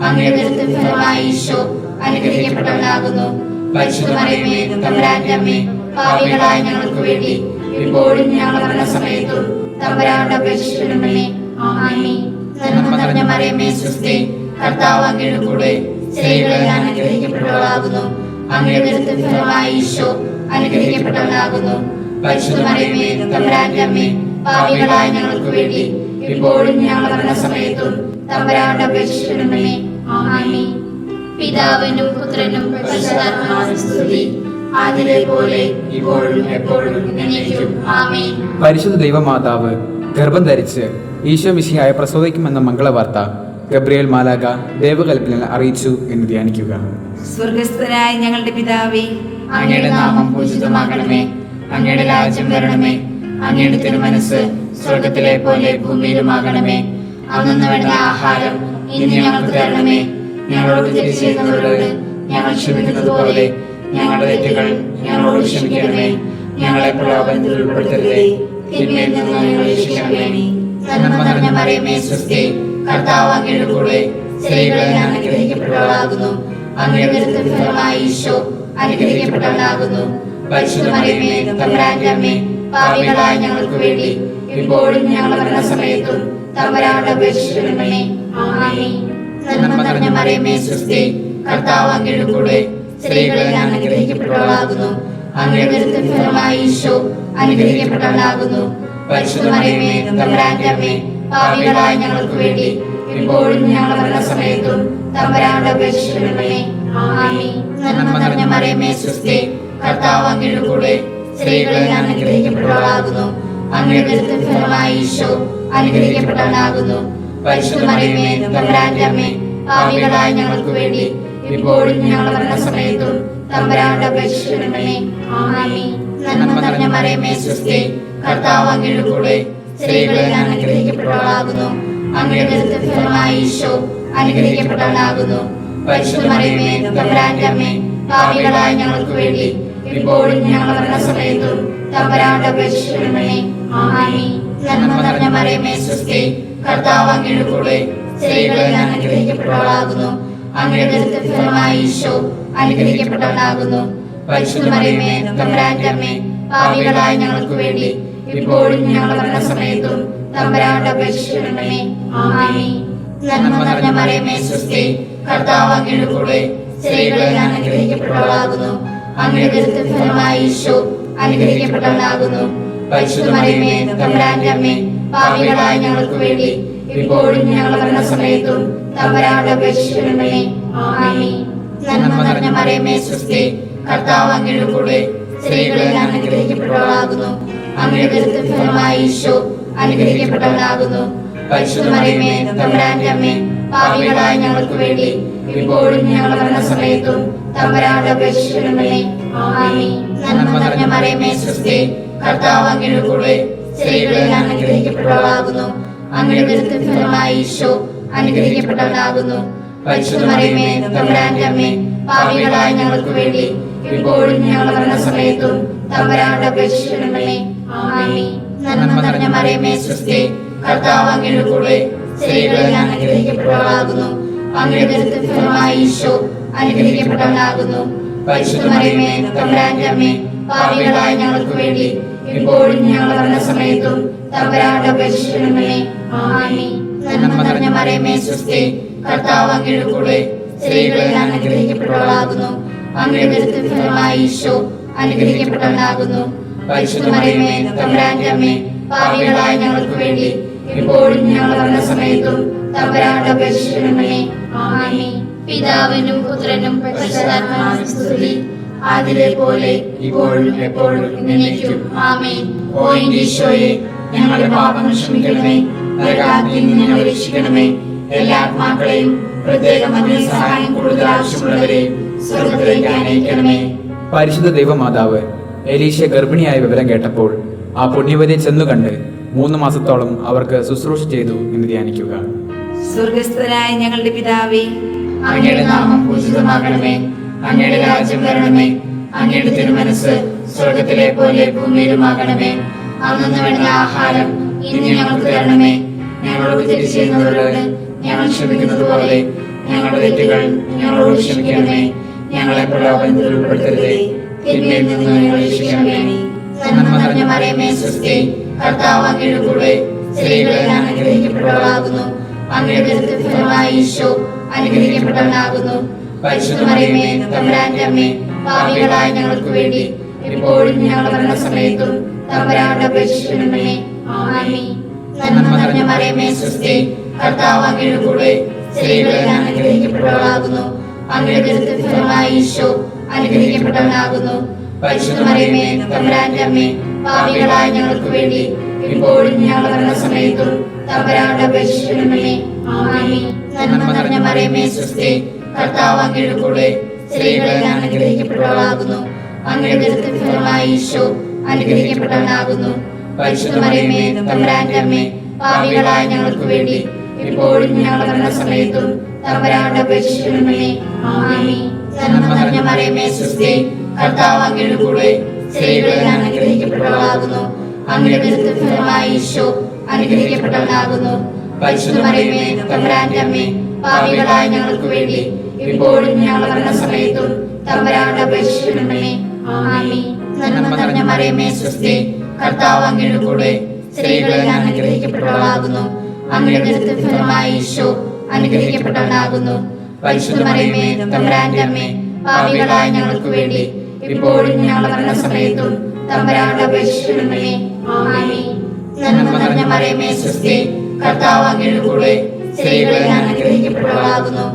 അങ്ങയുടെ ഉദരത്തിൻ ഫലമായി ഈശോ അനുഗ്രഹിക്കപ്പെട്ടവനാകുന്നു. പരിശുദ്ധ മറിയമേ തമ്പുരാന്റെ അമ്മേ, പാപികളായ ഞങ്ങൾക്ക് വേണ്ടി ഇപ്പോഴും ഞങ്ങളുടെ മരണസമയത്തും തമ്പുരാനോട് അപേക്ഷിക്കണമേ. ആമേൻ. നന്മ നിറഞ്ഞ മറിയമേ സ്വസ്തി, കർത്താവ് അങ്ങയുടെ കൂടെ സ്ത്രീകളിൽ അനുഗ്രഹിക്കപ്പെട്ടവളാകുന്നു. അങ്ങയുടെ ഉദരത്തിൻ ഫലമായി ഈശോ അനുഗ്രഹിക്കപ്പെട്ടവനാകുന്നു. പരിശുദ്ധ മറിയമേ തമ്പുരാന്റെ അമ്മേ, പാപികളായ ഞങ്ങൾക്ക് വേണ്ടി ഇപ്പോഴും ഞങ്ങളുടെ മരണസമയത്തും തമ്പുരാനോട് അപേക്ഷിക്കണമേ. ആമേൻ. പിതാവിനും പുത്രനും പരിശുദ്ധാത്മാവിനും സ്തുതി, ആദിയിലെ പോലെ ഇപ്പോഴും എപ്പോഴും എന്നേക്കും. ആമേൻ. പരിശുദ്ധ ദൈവമാതാവ് ഗർഭം ധരിച്ച് ഈശോ മിശിഹായെ പ്രസവിക്കുമെന്ന മംഗളവാർത്ത ഗബ്രിയേൽ മാലാഖ ദേവകൽപ്പനയിൽ അറിയിച്ചു എന്ന് ധ്യാനിക്കുക. സ്വർഗസ്ഥനായ ഞങ്ങളുടെ പിതാവേ, അങ്ങയുടെ നാമം പൂജിതമാകണമേ. അങ്ങയുടെ രാജ്യം വരണമേ. അങ്ങയുടെ തിരുമനസ് സ്വർഗത്തിലെ പോലെ ഭൂമിയിലുമാകണമേ. അന്നു വേണ്ട ആഹാരം ഇന്ന് ഞങ്ങൾക്ക് തരണമേ. ഞങ്ങളോട് തെറ്റ് ചെയ്യുന്നവരോട് ഞങ്ങൾ ക്ഷമിക്കുന്നത് പോലെ ഞങ്ങളുടെ തെറ്റുകൾ ഞങ്ങളോട് ക്ഷമിക്കണമേ. ഞങ്ങളെ പ്രലോഭനത്തിൽ ഉൾപ്പെടുത്തരുതേ, തിന്മയിൽ നിന്ന് ഞങ്ങളെ രക്ഷിക്കണമേ. നന്മ നിറഞ്ഞ മറിയമേ സ്വസ്തി, കർത്താവ് അങ്ങയുടെ കൂടെ സ്ത്രീകളിൽ അനുഗ്രഹിക്കപ്പെട്ടവളാകുന്നു. അങ്ങയുടെ ഉദരത്തിൻ ഫലമായി ഈശോ അനുഗ്രഹിക്കപ്പെട്ടവനാകുന്നു. പരിശുദ്ധ മറിയമേ തമ്പുരാന്റെ അമ്മേ, പാപികളായ ഞങ്ങൾക്ക് വേണ്ടി ഇപ്പോഴും ഞങ്ങളുടെ മരണസമയത്തും തമ്പുരാനോട് അപേക്ഷിക്കണമേ. ആമേൻ. നന്മ നിറഞ്ഞ മറിയമേ സ്വസ്തി, കർത്താവ് അങ്ങയുടെ കൂടെ സ്ത്രീകളിൽ അനുഗ്രഹിക്കപ്പെട്ടവളാകുന്നു. അങ്ങയുടെ ഉദരത്തിൻ ഫലമായി ഈശോ അനുഗ്രഹിക്കപ്പെട്ടവനാകുന്നു. പരിശുദ്ധ മറിയമേ തമ്പുരാന്റെ അമ്മേ, പാപികളായ ഞങ്ങൾക്ക് വേണ്ടി ഇപ്പോഴും ഞങ്ങളുടെ മരണസമയത്തും തമ്പുരാനോട് അപേക്ഷിക്കണമേ. ആമേൻ. നന്മ നിറഞ്ഞ മറിയമേ സ്വസ്തി, കർത്താവ് അങ്ങയുടെ കൂടെ സ്ത്രീകളിൽ അനുഗ്രഹിക്കപ്പെട്ടവളാകുന്നു. അങ്ങയുടെ ഉദരത്തിൻ ഫലമായി ഈശോ അനുഗ്രഹിക്കപ്പെട്ടവനാകുന്നു. പരിശുദ്ധ മറിയമേ തമ്പുരാന്റെ അമ്മേ, പാപികളായ ഞങ്ങൾക്ക് വേണ്ടി ഇപ്പോഴും ഞങ്ങളുടെ മരണസമയത്തും തമ്പുരാനോട് അപേക്ഷിക്കണമേ. ആമേൻ. നന്മ നിറഞ്ഞ മറിയമേ സ്വസ്തി, കർത്താവ് അങ്ങയുടെ കൂടെ സ്ത്രീകളിൽ അനുഗ്രഹിക്കപ്പെട്ടവളാകുന്നു. അങ്ങയുടെ ഉദരത്തിൻ ഫലമായി ഈശോ അനുഗ്രഹിക്കപ്പെട്ടവനാകുന്നു. പരിശുദ്ധ മറിയമേ തമ്പുരാന്റെ അമ്മേ, പാപികളായ ഞങ്ങൾക്ക് വേണ്ടി ഇപ്പോഴും ഞങ്ങളുടെ മരണസമയത്തും തമ്പുരാനോട് അപേക്ഷിക്കണമേ. ആമേൻ. നന്മ നിറഞ്ഞ മറിയമേ സ്വസ്തി, കർത്താവ് അങ്ങയുടെ കൂടെ സ്ത്രീകളിൽ അനുഗ്രഹിക്കപ്പെട്ടവളാകുന്നു. അങ്ങയുടെ ഉദരത്തിൻ ഫലമായി ഈശോ അനുഗ്രഹിക്കപ്പെട്ടവനാകുന്നു. പരിശുദ്ധ മറിയമേ തമ്പുരാന്റെ അമ്മേ, പാപികളായ ഞങ്ങൾക്ക് വേണ്ടി ഇപ്പോഴും ഞങ്ങളുടെ മരണസമയത്തും തമ്പുരാനോട് അപേക്ഷിക്കണമേ. ആമേൻ. നന്മ നിറഞ്ഞ മറിയമേ സ്വസ്തി, കർത്താവ് അങ്ങയുടെ കൂടെ സ്ത്രീകളിൽ അനുഗ്രഹിക്കപ്പെട്ടവളാകുന്നു. അങ്ങയുടെ ഉദരത്തിൻ ഫലമായി ഈശോ അനുഗ്രഹിക്കപ്പെട്ടവനാകുന്നു. പരിശുദ്ധ മറിയമേ തമ്പുരാന്റെ അമ്മേ, പാപികളായ ഞങ്ങൾക്ക് വേണ്ടി ഇപ്പോഴും ഞങ്ങളുടെ മരണസമയത്തും തമ്പുരാനോട് അപേക്ഷിക്കണമേ. ആമേൻ. നന്മ നിറഞ്ഞ മറിയമേ സ്വസ്തി, കർത്താവ് അങ്ങയുടെ കൂടെ സ്ത്രീകളിൽ അനുഗ്രഹിക്കപ്പെട്ടവളാകുന്നു. അങ്ങയുടെ ഉദരത്തിൻ ഫലമായി ഈശോ അനുഗ്രഹിക്കപ്പെട്ടവനാകുന്നു. പരിശുദ്ധ മറിയമേ തമ്പുരാന്റെ അമ്മേ, പാപികളായ ഞങ്ങൾക്ക് വേണ്ടി ഇപ്പോഴും ഞങ്ങളുടെ മരണസമയത്തും തമ്പുരാനോട് അപേക്ഷിക്കണമേ. ആമേൻ. നന്മ നിറഞ്ഞ മറിയമേ സ്വസ്തി, കർത്താവ് അങ്ങയുടെ കൂടെ സ്ത്രീകളിൽ അനുഗ്രഹിക്കപ്പെട്ടവളാകുന്നു. അങ്ങയുടെ ഉദരത്തിൻ ഫലമായി ഈശോ അനുഗ്രഹിക്കപ്പെട്ടവനാകുന്നു. പരിശുദ്ധ മറിയമേ തമ്പുരാന്റെ അമ്മേ, പാപികളായ ഞങ്ങൾക്ക് വേണ്ടി ഇപ്പോഴും ഞങ്ങളുടെ മരണസമയത്തും തമ്പുരാനോട് അപേക്ഷിക്കണമേ. ആമേൻ. നന്മ നിറഞ്ഞ മറിയമേ സ്വസ്തി, കർത്താവ് അങ്ങയുടെ കൂടെ സ്ത്രീകളിൽ അനുഗ്രഹിക്കപ്പെട്ടവളാകുന്നു. അങ്ങയുടെ ഉദരത്തിൻ ഫലമായി ഈശോ അനുഗ്രഹിക്കപ്പെട്ടവനാകുന്നു. പരിശുദ്ധ മറിയമേ തമ്പുരാന്റെ അമ്മേ, പാപികളായ ഞങ്ങൾക്ക് വേണ്ടി ഇപ്പോഴും ഞങ്ങളുടെ മരണസമയത്തും തമ്പുരാനോട് അപേക്ഷിക്കണമേ. ആമേൻ. നന്മ നിറഞ്ഞ മറിയമേ സ്വസ്തി, കർത്താവ് അങ്ങയുടെ കൂടെ സ്ത്രീകളിൽ അനുഗ്രഹിക്കപ്പെട്ടവളാകുന്നു. അങ്ങയുടെ ഉദരത്തിൻ ഫലമായി ഈശോ അനുഗ്രഹിക്കപ്പെട്ടവനാകുന്നു. പരിശുദ്ധ മറിയമേ തമ്പുരാന്റെ അമ്മേ, പാപികളായ ഞങ്ങൾക്ക് വേണ്ടി ഇപ്പോഴും ഞങ്ങളുടെ മരണസമയത്തും തമ്പുരാനോട് അപേക്ഷിക്കണമേ. ആമേൻ. പിതാവിനും പുത്രനും പരിശുദ്ധാത്മാവിനും സ്തുതി, ആദിയിലെ പോലെ ഇപ്പോഴും എപ്പോഴും എന്നേക്കും. ആമേൻ. ഓ ഈശോയെ, ഞങ്ങളുടെ പാപങ്ങൾ ക്ഷമിക്കണമേ. നരകാഗ്നിയിൽ നിന്ന് ഞങ്ങളെ രക്ഷിക്കണമേ. എല്ലാ ആത്മാക്കളെയും പ്രത്യേകം അങ്ങേ സഹായം കൂടുതൽ ആവശ്യമുള്ളവരെ സ്വർഗ്ഗത്തിലേക്ക് അനയിക്കണമേ. പരിശുദ്ധ ദൈവമാതാവ് എലീശ ഗർഭിണിയായ വിവരം കേട്ടപ്പോൾ ആ പുണ്യവതിയെ ചെന്നു കണ്ട് 3 മാസത്തോളം അവർക്ക് ശുശ്രൂഷ ചെയ്തു എന്ന് ധ്യാനിക്കുക. സ്വർഗസ്ഥനായ ഞങ്ങളുടെ പിതാവേ, അങ്ങയുടെ നാമം പൂജിതമാകണമേ. അങ്ങയുടെ രാജ്യം വരണമേ. അങ്ങയുടെ തിരുമനസ് സ്വർഗത്തിലെ പോലെ ഭൂമിയിലുമാകണമേ. അന്നു വേണ്ട ആഹാരം ഇന്ന് ഞങ്ങൾക്ക് തരണമേ. ഞങ്ങളോട് തെറ്റ് ചെയ്യുന്നവരോട് ഞങ്ങൾ ക്ഷമിക്കുന്നത് പോലെ ഞങ്ങളുടെ തെറ്റുകൾ ഞങ്ങളോട് ക്ഷമിക്കണമേ. ഞങ്ങളെ പ്രലോഭനത്തിൽ ഉൾപ്പെടുത്തരുതേ, തിന്മയിൽ നിന്ന് ഞങ്ങളെ രക്ഷിക്കണമേ. നന്മ നിറഞ്ഞ മറിയമേ, സ്വസ്തി, കർത്താവ് അങ്ങയുടെ കൂടെ സ്ത്രീകളിൽ അനുഗ്രഹിക്കപ്പെട്ടവളാകുന്നു. അങ്ങയുടെ ഫലമായ ഈശോ അനുഗ്രഹിക്കപ്പെട്ടവനാകുന്നു. പരിശുദ്ധ മറിയമേ, തമ്പുരാന്റെ അമ്മേ, പാപികളായ ഞങ്ങൾക്ക് വേണ്ടി ഇപ്പോഴും ഞങ്ങളുടെ മരണസമയത്തും തമ്പുരാനോട് അപേക്ഷിക്കണമേ. ആമേൻ. നന്മ നിറഞ്ഞ മറിയമേ, സ്വസ്തി, കർത്താവ് അങ്ങയുടെ കൂടെ സ്ത്രീകളിൽ അനുഗ്രഹിക്കപ്പെട്ടവളാകുന്നു. അങ്ങയുടെ ഫലമായ ഈശോ അനുഗ്രഹിക്കപ്പെട്ടവനാകുന്നു. പരിശുദ്ധ മറിയമേ, തമ്പുരാന്റെ അമ്മേ, പാപികളായ ഞങ്ങൾക്ക് വേണ്ടി ഇപ്പോഴും ഞങ്ങളുടെ മരണസമയത്തും തമ്പുരാനോട് അപേക്ഷിക്കണമേ. ആമേൻ. നന്മ നിറഞ്ഞ മറിയമേ, സ്വസ്തി, കർത്താവ് അങ്ങയുടെ കൂടെ സ്ത്രീകളിൽ അനുഗ്രഹിക്കപ്പെട്ടവളാകുന്നു. അങ്ങയുടെ ഫലമായ ഈശോ അനുഗ്രഹിക്കപ്പെട്ടവനാകുന്നു. പരിശുദ്ധ മറിയമേ, തമ്പുരാന്റെ അമ്മേ, പാപികളായ ഞങ്ങൾക്ക് വേണ്ടി ഇപ്പോഴും ഞങ്ങളുടെ മരണസമയത്തും തമ്പുരാനോട് അപേക്ഷിക്കണമേ. ആമേൻ. നന്മ നിറഞ്ഞ മറിയമേ, സ്വസ്തി, കർത്താവ് അങ്ങയുടെ കൂടെ സ്ത്രീകളിൽ അനുഗ്രഹിക്കപ്പെട്ടവളാകുന്നു. അങ്ങയുടെ ഫലമായ ഈശോ അനുഗ്രഹിക്കപ്പെട്ടവനാകുന്നു. പരിശുദ്ധ മറിയമേ, തമ്പുരാന്റെ അമ്മേ, പാപികളായ ഞങ്ങൾക്ക് വേണ്ടി ഇപ്പോഴും ഞങ്ങളുടെ മരണസമയത്തും തമ്പുരാനോട് അപേക്ഷിക്കണമേ. ആമേൻ. നന്മ നിറഞ്ഞ മറിയമേ, സ്വസ്തി, കർത്താവ് അങ്ങയുടെ കൂടെ സ്ത്രീകളിൽ അനുഗ്രഹിക്കപ്പെട്ടവളാകുന്നു. അങ്ങയുടെ ഫലമായ ഈശോ അനുഗ്രഹിക്കപ്പെട്ടവനാകുന്നു. പരിശുദ്ധ മറിയമേ, തമ്പുരാന്റെ അമ്മേ, പാപികളായ ഞങ്ങൾക്ക് വേണ്ടി ഇപ്പോഴും ഞങ്ങളുടെ മരണസമയത്തും തമ്പുരാനോട് അപേക്ഷിക്കണമേ. ആമേൻ. നന്മ നിറഞ്ഞ മറിയമേ, സ്വസ്തി, കർത്താവ് അങ്ങയുടെ കൂടെ സ്ത്രീകളിൽ അനുഗ്രഹിക്കപ്പെട്ടവളാകുന്നു.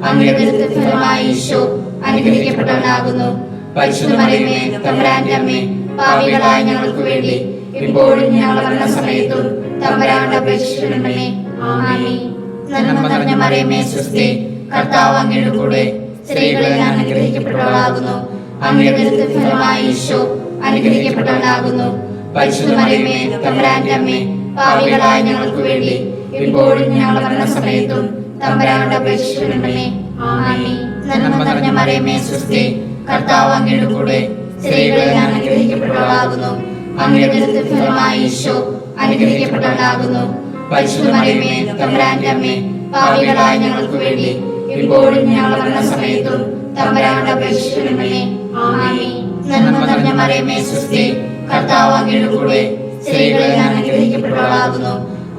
അങ്ങയുടെ ഫലമായ ഈശോ അനുഗ്രഹിക്കപ്പെട്ടവനാകുന്നു. പരിശുദ്ധ മറിയമേ, തമ്പുരാന്റെ അമ്മേ, പാപികളായ ഞങ്ങൾക്ക് വേണ്ടി ഇപ്പോഴും ഞങ്ങളുടെ മരണസമയത്തും തമ്പുരാനോട് അപേക്ഷിക്കണമേ. ആമേൻ. നന്മ നിറഞ്ഞ മറിയമേ, സ്വസ്തി, കർത്താവ് അങ്ങയുടെ കൂടെ സ്ത്രീകളിൽ അനുഗ്രഹിക്കപ്പെട്ടവളാകുന്നു. അങ്ങയുടെ ഫലമായ ഈശോ അനുഗ്രഹിക്കപ്പെട്ടവനാകുന്നു. പരിശുദ്ധ മറിയമേ, തമ്പുരാന്റെ അമ്മേ, പാപികളായ ഞങ്ങൾക്ക് വേണ്ടി ഇപ്പോഴും ഞങ്ങളുടെ മരണസമയത്തും തമ്പുരാനോട് അപേക്ഷിക്കണമേ. ആമേൻ. നന്മ നിറഞ്ഞ മറിയമേ, സ്വസ്തി, കർത്താവ് അങ്ങയുടെ കൂടെ സ്ത്രീകളിൽ അനുഗ്രഹിക്കപ്പെട്ടവളാകുന്നു. അങ്ങയുടെ ഫലമായ ഈശോ അനുഗ്രഹിക്കപ്പെട്ടവനാകുന്നു. പരിശുദ്ധ മറിയമേ, തമ്പുരാന്റെ അമ്മേ, പാപികളായ ഞങ്ങൾക്ക് വേണ്ടി ഇപ്പോഴും ഞങ്ങളുടെ മരണസമയത്തും തമ്പുരാനോട് അപേക്ഷിക്കണമേ. ആമേൻ. നന്മ നിറഞ്ഞ മറിയമേ, സ്വസ്തി, കർത്താവ് അങ്ങയുടെ കൂടെ സ്ത്രീകളിൽ അനുഗ്രഹിക്കപ്പെട്ടവളാകുന്നു.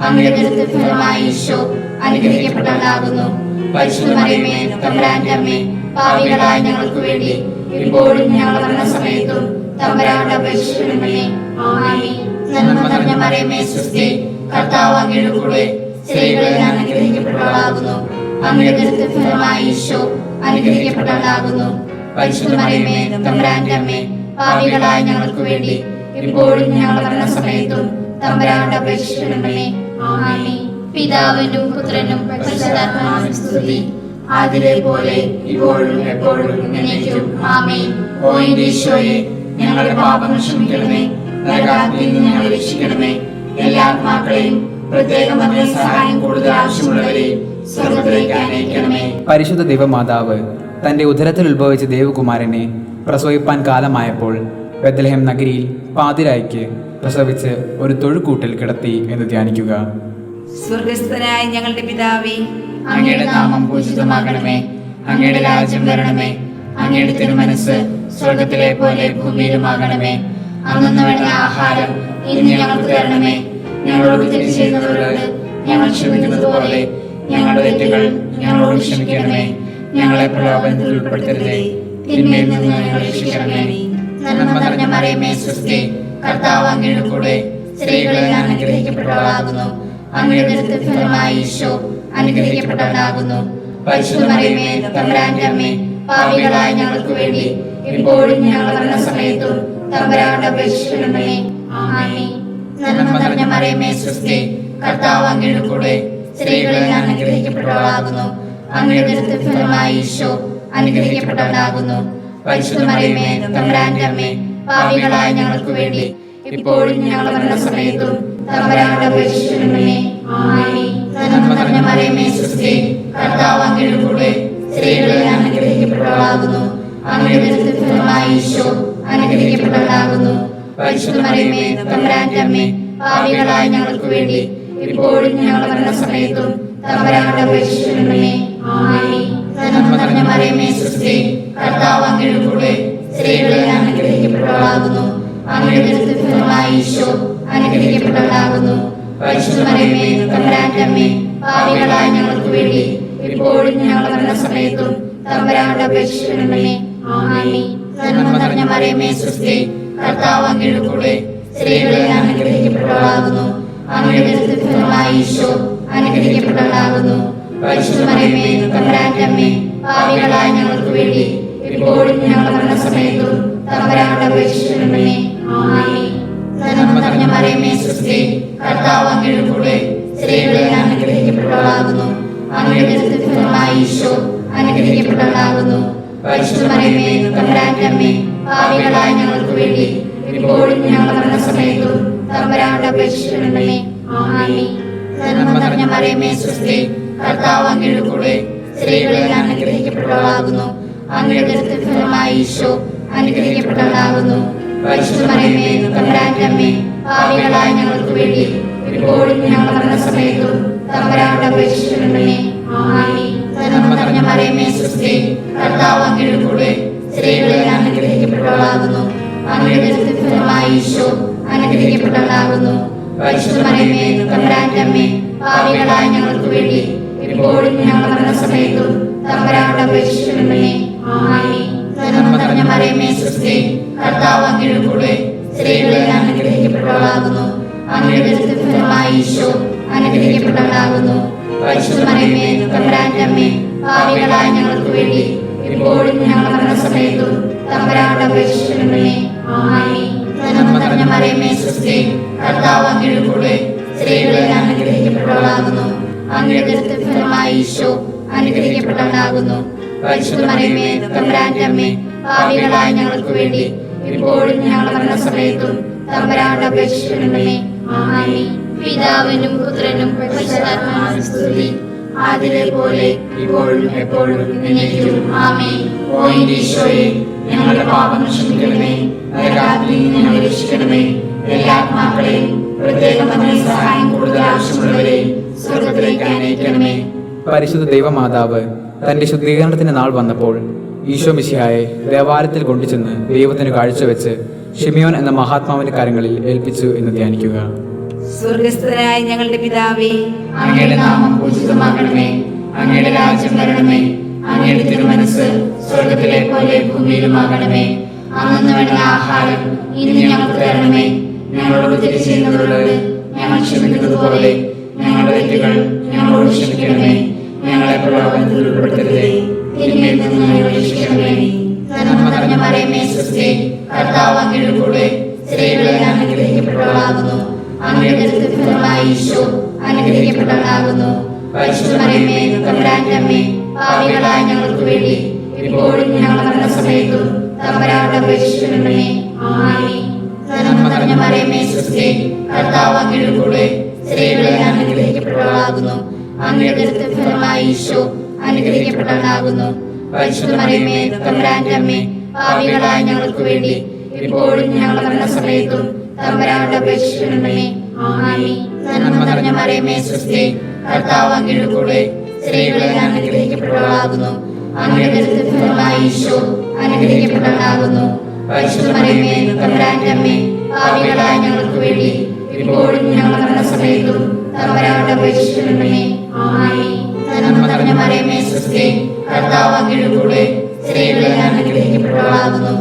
അങ്ങയുടെ ഫലമായ ഈശോ അനുഗ്രഹിക്കപ്പെട്ടവനാകുന്നു. പരിശുദ്ധ മറിയമേ, തമ്പുരാന്റെ അമ്മേ, പാപികളായ ഞങ്ങൾക്ക് വേണ്ടി ഇപ്പോഴും ഞങ്ങളുടെ മരണസമയത്തും തമ്പുരാനോട് അപേക്ഷിക്കണമേ. ആമേൻ. നന്മ നിറഞ്ഞ മറിയമേ, സ്വസ്തി, കർത്താവ് അങ്ങയുടെ കൂടെ സ്ത്രീകളിൽ അനുഗ്രഹിക്കപ്പെട്ടവളാകുന്നു. അങ്ങയുടെ ഫലമായ ഈശോ അനുഗ്രഹിക്കപ്പെട്ടവനാകുന്നു. പരിശുദ്ധ മറിയമേ, തമ്പുരാന്റെ അമ്മേ, പാപികളായ ഞങ്ങൾക്ക് വേണ്ടി ഇപ്പോഴും ഞങ്ങളുടെ മരണസമയത്തും തമ്പുരാനോട് അപേക്ഷിക്കണമേ. ആമേൻ. പിതാവിനും പുത്രനും പരിശുദ്ധാത്മാവിനും സ്തുതി, ആദിയിലെ പോലെ ഇപ്പോഴും എപ്പോഴും എന്നേക്കും. ആമേൻ. ഓ എന്റെ ഈശോയെ, ഞങ്ങളുടെ പാപങ്ങൾ ക്ഷമിക്കണമേ. നരകാഗ്നിയിൽ നിന്ന് ഞങ്ങളെ രക്ഷിക്കണമേ. എല്ലാ ആത്മാക്കളെയും പ്രത്യേകം അങ്ങേ സഹായം കൂടുതൽ ആവശ്യമുള്ളവരെ സ്വർഗ്ഗത്തിലേക്ക് അനയിക്കണമേ. പരിശുദ്ധ ദൈവമാതാവ് തന്റെ ഉദരത്തിൽ ഉത്ഭവിച്ച ദേവകുമാരനെ പ്രസവിപ്പാൻ കാലമായപ്പോൾ ബെത്ലഹേം നഗരിയിൽ പാതിരായ്ക്ക് പ്രസവിച്ച് ഒരു തൊഴുകൂട്ടിൽ കിടത്തി എന്ന് ധ്യാനിക്കുക. സ്വർഗസ്ഥനായ ഞങ്ങളുടെ പിതാവേ, അങ്ങയുടെ നാമം പൂജിതമാകണമേ. അങ്ങയുടെ രാജ്യം വരണമേ. അങ്ങയുടെ തിരുമനസ് സ്വർഗത്തിലെ പോലെ ഭൂമിയിലുമാകണമേ. അന്നു വേണ്ട ആഹാരം ഇന്ന് ഞങ്ങൾക്ക് തരണമേ. ഞങ്ങളോട് തെറ്റ് ചെയ്യുന്നവരോട് ഞങ്ങൾ ക്ഷമിക്കുന്നത് പോലെ ഞങ്ങളുടെ തെറ്റുകൾ ഞങ്ങളോട് ക്ഷമിക്കണമേ. ഞങ്ങളെ പ്രലോഭനത്തിൽ ഉൾപ്പെടുത്തരുതേ, തിന്മയിൽ നിന്ന് ഞങ്ങളെ രക്ഷിക്കണമേ. നന്മ നിറഞ്ഞ മറിയമേ, സ്വസ്തി, കർത്താവ് അങ്ങയുടെ കൂടെ സ്ത്രീകളിൽ അനുഗ്രഹിക്കപ്പെട്ടവളാകുന്നു. അങ്ങയുടെ ഫലമായ ഈശോ അനുഗ്രഹിക്കപ്പെട്ടവനാകുന്നു. പരിശുദ്ധ മറിയമേ, തമ്പുരാന്റെ അമ്മേ, പാപികളായ ഞങ്ങൾക്ക് വേണ്ടി ഇപ്പോഴും ഞങ്ങളുടെ മരണസമയത്തും തമ്പുരാനോട് അപേക്ഷിക്കണമേ. ആമേൻ. നന്മ നിറഞ്ഞ മറിയമേ സ്വസ്തി, കർത്താവ് അങ്ങയുടെ കൂടെ സ്ത്രീകളിൽ അനുഗ്രഹിക്കപ്പെട്ടവളാകുന്നു. അങ്ങയുടെ ഫലമായി ഈശോ അനുഗ്രഹിക്കപ്പെട്ടവനാകുന്നു. പരിശുദ്ധ മറിയമേ തമ്പുരാന്റെ അമ്മേ, പാപികളായ ഞങ്ങൾക്ക് വേണ്ടി ഇപ്പോഴും ഞങ്ങളുടെ മരണസമയത്തും തമ്പുരാനോട് അപേക്ഷിക്കണമേ. ആമേൻ. നന്മ നിറഞ്ഞ മറിയമേ സ്വസ്തി, കർത്താവ് അങ്ങയുടെ കൂടെ സ്ത്രീകളിൽ അനുഗ്രഹിക്കപ്പെട്ടവളാകുന്നു. അങ്ങയുടെ ഫലമായി ഈശോ അനുഗ്രഹിക്കപ്പെട്ടവനാകുന്നു. പരിശുദ്ധ മറിയമേ തമ്പുരാന്റെ അമ്മേ, പാപികളായ ഞങ്ങൾക്ക് വേണ്ടി ഇപ്പോഴും ഞങ്ങളുടെ മരണസമയത്തും തമ്പുരാനോട് അപേക്ഷിക്കണമേ. ആമേൻ. നന്മ നിറഞ്ഞ മറിയമേ സ്വസ്തി, കർത്താവ് അങ്ങയുടെ കൂടെ സ്ത്രീകളിൽ അനുഗ്രഹിക്കപ്പെട്ടവളാകുന്നു. അങ്ങയുടെ ഫലമായി ഈശോ അനുഗ്രഹിക്കപ്പെട്ടവനാകുന്നു. പരിശുദ്ധ മറിയമേ തമ്പുരാന്റെ അമ്മേ, പാപികളായ ഞങ്ങൾക്ക് വേണ്ടി ഇപ്പോഴും ഞങ്ങളുടെ മരണസമയത്തും തമ്പുരാനോട് അപേക്ഷിക്കണമേ. ആമേൻ. നന്മ നിറഞ്ഞ മറിയമേ സ്വസ്തി, കർത്താവ് അങ്ങയുടെ കൂടെ സ്ത്രീകളിൽ അനുഗ്രഹിക്കപ്പെട്ടവളാകുന്നു. അങ്ങയുടെ ഫലമായി ഈശോ അനുഗ്രഹിക്കപ്പെട്ടവനാകുന്നു. പരിശുദ്ധ മറിയമേ തമ്പുരാന്റെ അമ്മേ, പാപികളായ ഞങ്ങൾക്ക് വേണ്ടി ഇപ്പോഴും ഞങ്ങളുടെ മരണസമയത്തും തമ്പുരാനോട് അപേക്ഷിക്കണമേ. ആമേൻ. നന്മ നിറഞ്ഞ മറിയമേ സ്വസ്തി, കർത്താവ് അങ്ങയുടെ കൂടെ സ്ത്രീകളിൽ അനുഗ്രഹിക്കപ്പെട്ടവളാകുന്നു. അങ്ങയുടെ ഫലമായി ഈശോ അനുഗ്രഹിക്കപ്പെട്ടവനാകുന്നു. പരിശുദ്ധ മറിയമേ തമ്പുരാന്റെ അമ്മേ, പാപികളായ ഞങ്ങൾക്ക് വേണ്ടി ഇപ്പോഴും ഞങ്ങളുടെ മരണസമയത്തും തമ്പുരാനോട് അപേക്ഷിക്കണമേ. ആമേൻ. നന്മ നിറഞ്ഞ മറിയമേ സ്വസ്തി, കർത്താവ് അങ്ങയുടെ കൂടെ സ്ത്രീകളിൽ അനുഗ്രഹിക്കപ്പെട്ടവളാകുന്നു. അങ്ങയുടെ ഫലമായി ഈശോ അനുഗ്രഹിക്കപ്പെട്ടവനാകുന്നു. പരിശുദ്ധ മറിയമേ തമ്പുരാന്റെ അമ്മേ, പാപികളായ ഞങ്ങൾക്ക് വേണ്ടി ഇപ്പോഴും ഞങ്ങളുടെ മരണസമയത്തും തമ്പുരാനോട് അപേക്ഷിക്കണമേ. ആമേൻ. നന്മ നിറഞ്ഞ മറിയമേ സ്വസ്തി, കർത്താവ് അങ്ങയുടെ കൂടെ സ്ത്രീകളിൽ അനുഗ്രഹിക്കപ്പെട്ടവളാകുന്നു. അങ്ങയുടെ ഫലമായി ഈശോ അനുഗ്രഹിക്കപ്പെട്ടവനാകുന്നു. പരിശുദ്ധ മറിയമേ തമ്പുരാന്റെ അമ്മേ, പാപികളായ ഞങ്ങൾക്ക് വേണ്ടി ഇപ്പോഴും ഞങ്ങളുടെ മരണസമയത്തും തമ്പുരാനോട് അപേക്ഷിക്കണമേ. ആമേൻ. നന്മ നിറഞ്ഞ മറിയമേ സ്വസ്തി, കർത്താവ് അങ്ങയുടെ കൂടെ സ്ത്രീകളിൽ അനുഗ്രഹിക്കപ്പെട്ടവളാകുന്നു. അങ്ങയുടെ ഫലമായി ഈശോ അനുഗ്രഹിക്കപ്പെട്ടവനാകുന്നു. പരിശുദ്ധ മറിയമേ തമ്പുരാന്റെ അമ്മേ, പാപികളായ ഞങ്ങൾക്ക് വേണ്ടി ഇപ്പോഴും ഞങ്ങളുടെ മരണസമയത്തും തമ്പുരാനോട് അപേക്ഷിക്കണമേ. ആമേൻ. നന്മ നിറഞ്ഞ മറിയമേ സ്വസ്തി, കർത്താവ് അങ്ങയുടെ കൂടെ സ്ത്രീകളിൽ അനുഗ്രഹിക്കപ്പെട്ടവളാകുന്നു. അങ്ങയുടെ ഫലമായി ഈശോ അനുഗ്രഹിക്കപ്പെട്ടവനാകുന്നു. പരിശുദ്ധ മറിയമേ തമ്പുരാന്റെ അമ്മേ, പാപികളായ ഞങ്ങൾക്ക് വേണ്ടി ഇപ്പോഴും ഞങ്ങളുടെ മരണസമയത്തും തമ്പുരാനോട് അപേക്ഷിക്കണമേ. ആമേൻ. പിതാവിനും പുത്രനും പരിശുദ്ധാത്മാവിനും സ്തുതി, ആദിലെ പോലെ ഇപ്പോഴും എപ്പോഴും എന്നേക്കും. ആമേൻ. ഓ എന്റെ ഈശോയെ, ഞങ്ങളുടെ പാപം ക്ഷമിക്കണമേ, നരകാഗ്നിയിൽ നിന്ന് ഞങ്ങളെ രക്ഷിക്കണമേ. എല്ലാ ആത്മാക്കളെയും പ്രത്യേകം അങ്ങേ സഹായം കൂടുതൽ ആവശ്യമുള്ളവരെയും സ്വർഗ്ഗത്തിലേക്ക് അനയിക്കണമേ. പരിശുദ്ധ ദൈവമാതാവ് തന്റെ ശുദ്ധീകരണത്തിന്റെ നാൾ വന്നപ്പോൾ ഈശോ മിശിഹായെ ദേവാലയത്തിൽ കൊണ്ടുചെന്ന് ദൈവത്തിന് കാഴ്ചവെച്ച് ഷിമിയോൻ എന്ന മഹാത്മാവിന്റെ കരങ്ങളിൽ ഏൽപ്പിച്ചു എന്ന് ധ്യാനിക്കുക. സ്വർഗസ്ഥനായ ഞങ്ങളുടെ പിതാവേ, അങ്ങയുടെ നാമം പൂജിതമാകണമേ. അങ്ങയുടെ രാജ്യം വരണമേ. അങ്ങയുടെ തിരുമനസ് സ്വർഗ്ഗത്തിലെ പോലെ ഭൂമിയിലുമാകണമേ. അന്നു വേണ്ട ആഹാരം ഇന്ന് ഞങ്ങൾക്ക് തരണമേ. ഞങ്ങളോട് തെറ്റ് ചെയ്യുന്നവരോട് ഞങ്ങൾ ക്ഷമിക്കുന്നത് പോലെ ഞങ്ങളുടെ തെറ്റുകൾ ഞങ്ങളോട് ക്ഷമിക്കണമേ. ഞങ്ങളെ പ്രലോഭനത്തിൽ ഉൾപ്പെടുത്തരുതേ, തിന്മയിൽ നിന്ന് ഞങ്ങളെ രക്ഷിക്കണമേ. നന്മ നിറഞ്ഞ മറിയമേ സ്വസ്തി, കർത്താവ് അങ്ങയുടെ കൂടെ സ്ത്രീകളിൽ അനുഗ്രഹിക്കപ്പെട്ടവളാകുന്നു. അങ്ങയുടെ ഫലമായി ഈശോ അനുഗ്രഹിക്കപ്പെട്ടവനാകുന്നു. പരിശുദ്ധ മറിയമേ തമ്പുരാന്റെ അമ്മേ, പാപികളായ ഞങ്ങൾക്ക് വേണ്ടി ഇപ്പോഴും ഞങ്ങളുടെ മരണസമയത്തും തമ്പുരാനോട് അപേക്ഷിക്കണമേ. ആമേൻ. നന്മ നിറഞ്ഞ മറിയമേ സ്വസ്തി, കർത്താവ് അങ്ങയുടെ കൂടെ സ്ത്രീകളിൽ അനുഗ്രഹിക്കപ്പെട്ടവളാകുന്നു. അങ്ങയുടെ ഫലമായി ഈശോ അനുഗ്രഹിക്കപ്പെട്ടവനാകുന്നു. പരിശുദ്ധ മറിയമേ തമ്പുരാന്റെ അമ്മേ, പാപികളായ ഞങ്ങൾക്ക് വേണ്ടി ഇപ്പോഴും ഞങ്ങളുടെ മരണസമയത്തും തമ്പുരാനോട് അപേക്ഷിക്കണമേ. ആമേൻ. നന്മ നിറഞ്ഞ മറിയമേ സ്വസ്തി, കർത്താവ് അങ്ങയുടെ കൂടെ സ്ത്രീകളിൽ അനുഗ്രഹിക്കപ്പെട്ടവളാകുന്നു. അങ്ങയുടെ ഫലമായി ഈശോ അനുഗ്രഹിക്കപ്പെട്ടവനാകുന്നു. പരിശുദ്ധ മറിയമേ തമ്പുരാന്റെ അമ്മേ, പാപികളായ ഞങ്ങൾക്ക് വേണ്ടി ഇപ്പോഴും ഞങ്ങളുടെ മരണസമയത്തും തമ്പുരാനോട് അപേക്ഷിക്കണമേ. ആമേൻ. നന്മ നിറഞ്ഞ മറിയമേ സ്വസ്തി, കർത്താവ് അങ്ങയുടെ കൂടെ സ്ത്രീകളിൽ അനുഗ്രഹിക്കപ്പെട്ടവളാകുന്നു.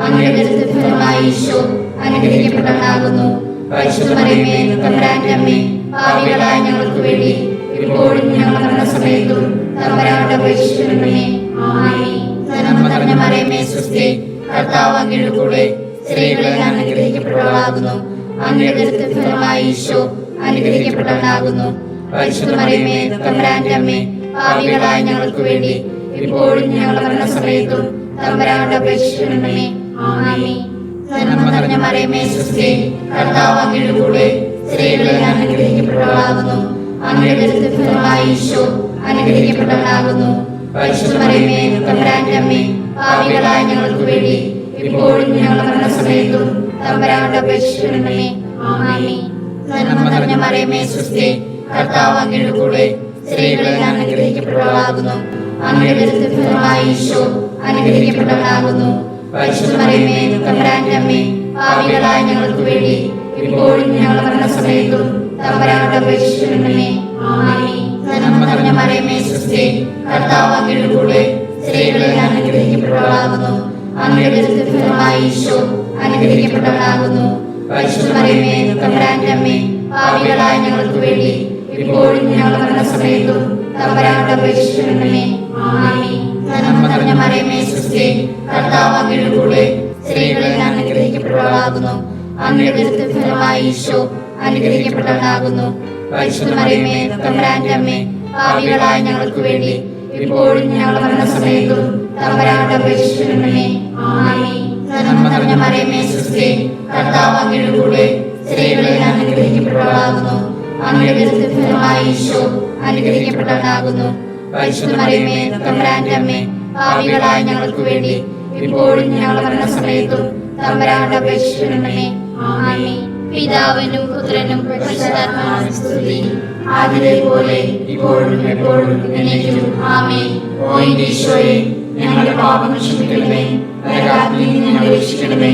അങ്ങയുടെ ഫലമായി ഈശോ അനുഗ്രഹിക്കപ്പെട്ടവനാകുന്നു. പരിശുദ്ധ മറിയമേ തമ്പുരാന്റെ അമ്മേ, പാപികളായ ഞങ്ങൾക്ക് വേണ്ടി ഇപ്പോഴും ഞങ്ങളുടെ മരണസമയത്തും തമ്പുരാനോട് അപേക്ഷിക്കണമേ. ആമേൻ. നന്മ നിറഞ്ഞ മറിയമേ സ്വസ്തി, കർത്താവ് അങ്ങയുടെ കൂടെ സ്ത്രീകളിൽ അനുഗ്രഹിക്കപ്പെട്ടവളാകുന്നു. അങ്ങയുടെ ഫലമായി ഈശോ അനുഗ്രഹിക്കപ്പെട്ടവനാകുന്നു. പരിശുദ്ധ മറിയമേ തമ്പുരാന്റെ അമ്മേ, പാപികളായ ഞങ്ങൾക്ക് വേണ്ടി ഇപ്പോഴും ഞങ്ങളുടെ മരണസമയത്തും തമ്പുരാനോട് അപേക്ഷിക്കണമേ. ആമേൻ. നന്മ നിറഞ്ഞ മറിയമേ സ്വസ്തി, കർത്താവ് അങ്ങയുടെ കൂടെ സ്ത്രീകളിൽ അനുഗ്രഹിക്കപ്പെട്ടവളാകുന്നു. അങ്ങയുടെ ഫലമായ ഈശോ അനുഗ്രഹിക്കപ്പെട്ടവനാകുന്നു. പരിശുദ്ധ മറിയമേ തമ്പുരാന്റെ അമ്മേ, പാപികളായ ഞങ്ങൾക്ക് വേണ്ടി ഇപ്പോഴും ഞങ്ങളുടെ മരണസമയത്തും തമ്പുരാനോട് അപേക്ഷിക്കണമേ. ആമേൻ. നന്മ നിറഞ്ഞ മറിയമേ സ്വസ്തി, കർത്താവ് അങ്ങയുടെ കൂടെ സ്ത്രീകളിൽ അനുഗ്രഹിക്കപ്പെട്ടവളാകുന്നു. അങ്ങയുടെ ഫലമായ ഈശോ അനുഗ്രഹിക്കപ്പെട്ടവനാകുന്നു. പരിശുദ്ധ മറിയമേ തമ്പുരാന്റെ അമ്മേ, പാപികളായ ഞങ്ങൾക്ക് വേണ്ടി ഇപ്പോഴും ഞങ്ങളുടെ മരണസമയത്തും തമ്പുരാനോട് അപേക്ഷിക്കണമേ. ആമേൻ. നന്മ നിറഞ്ഞ മറിയമേ സ്വസ്തി, കർത്താവ് അങ്ങയുടെ കൂടെ സ്ത്രീകളിൽ അനുഗ്രഹിക്കപ്പെട്ടവളാകുന്നു. അങ്ങയുടെ ഫലമായ ഈശോ അനുഗ്രഹിക്കപ്പെട്ടവനാകുന്നു. പരിശുദ്ധ മറിയമേ തമ്പുരാന്റെ അമ്മേ, പാപികളായ ഞങ്ങൾക്ക് വേണ്ടി ഇപ്പോഴും ഞങ്ങളുടെ മരണസമയത്തും തമ്പുരാനോട് അപേക്ഷിക്കണമേ. ആമേൻ. നന്മ നിറഞ്ഞ മറിയമേ സ്വസ്തി, കർത്താവ് അങ്ങയുടെ കൂടെ സ്ത്രീകളിൽ അനുഗ്രഹിക്കപ്പെട്ടവളാകുന്നു. അങ്ങയുടെ ഫലമായ ഈശോ അനുഗ്രഹിക്കപ്പെട്ടവനാകുന്നു. പരിശുദ്ധ മറിയമേ തമ്പുരാന്റെ അമ്മേ, പാപികളായ ഞങ്ങൾക്ക് വേണ്ടി ഇപ്പോഴും ഞങ്ങളുടെ മരണസമയത്തും തമ്പുരാനോട് അപേക്ഷിക്കണമേ. ആമേൻ. നന്മ നിറഞ്ഞ മറിയമേ സ്വസ്തി, കർത്താവ് അങ്ങയുടെ കൂടെ സ്ത്രീകളിൽ അനുഗ്രഹിക്കപ്പെട്ടവളാകുന്നു. അങ്ങയുടെ ഫലമായ ഈശോ അനുഗ്രഹിക്കപ്പെട്ടവനാകുന്നു. പരിശുദ്ധ മറിയമേ തമ്പുരാന്റെ അമ്മേ, പാപികളായ ഞങ്ങൾക്ക് വേണ്ടി ഇപ്പോഴും ഞങ്ങളുടെ മരണസമയത്തും തമ്പുരാനോട് അപേക്ഷിക്കണമേ. ആമേൻ. പിതാവിനും പുത്രനും പരിശുദ്ധാത്മാവിനും സ്തുതി, ആദിയിലെ പോലെ ഇപ്പോഴും എപ്പോഴും എന്നേക്കും. ആമേൻ. ഓ എന്റെ ഈശോയെ, ഞങ്ങളുടെ പാപങ്ങൾ ക്ഷമിക്കണമേ, നരകാഗ്നിയിൽ നിന്ന് ഞങ്ങളെ രക്ഷിക്കണമേ.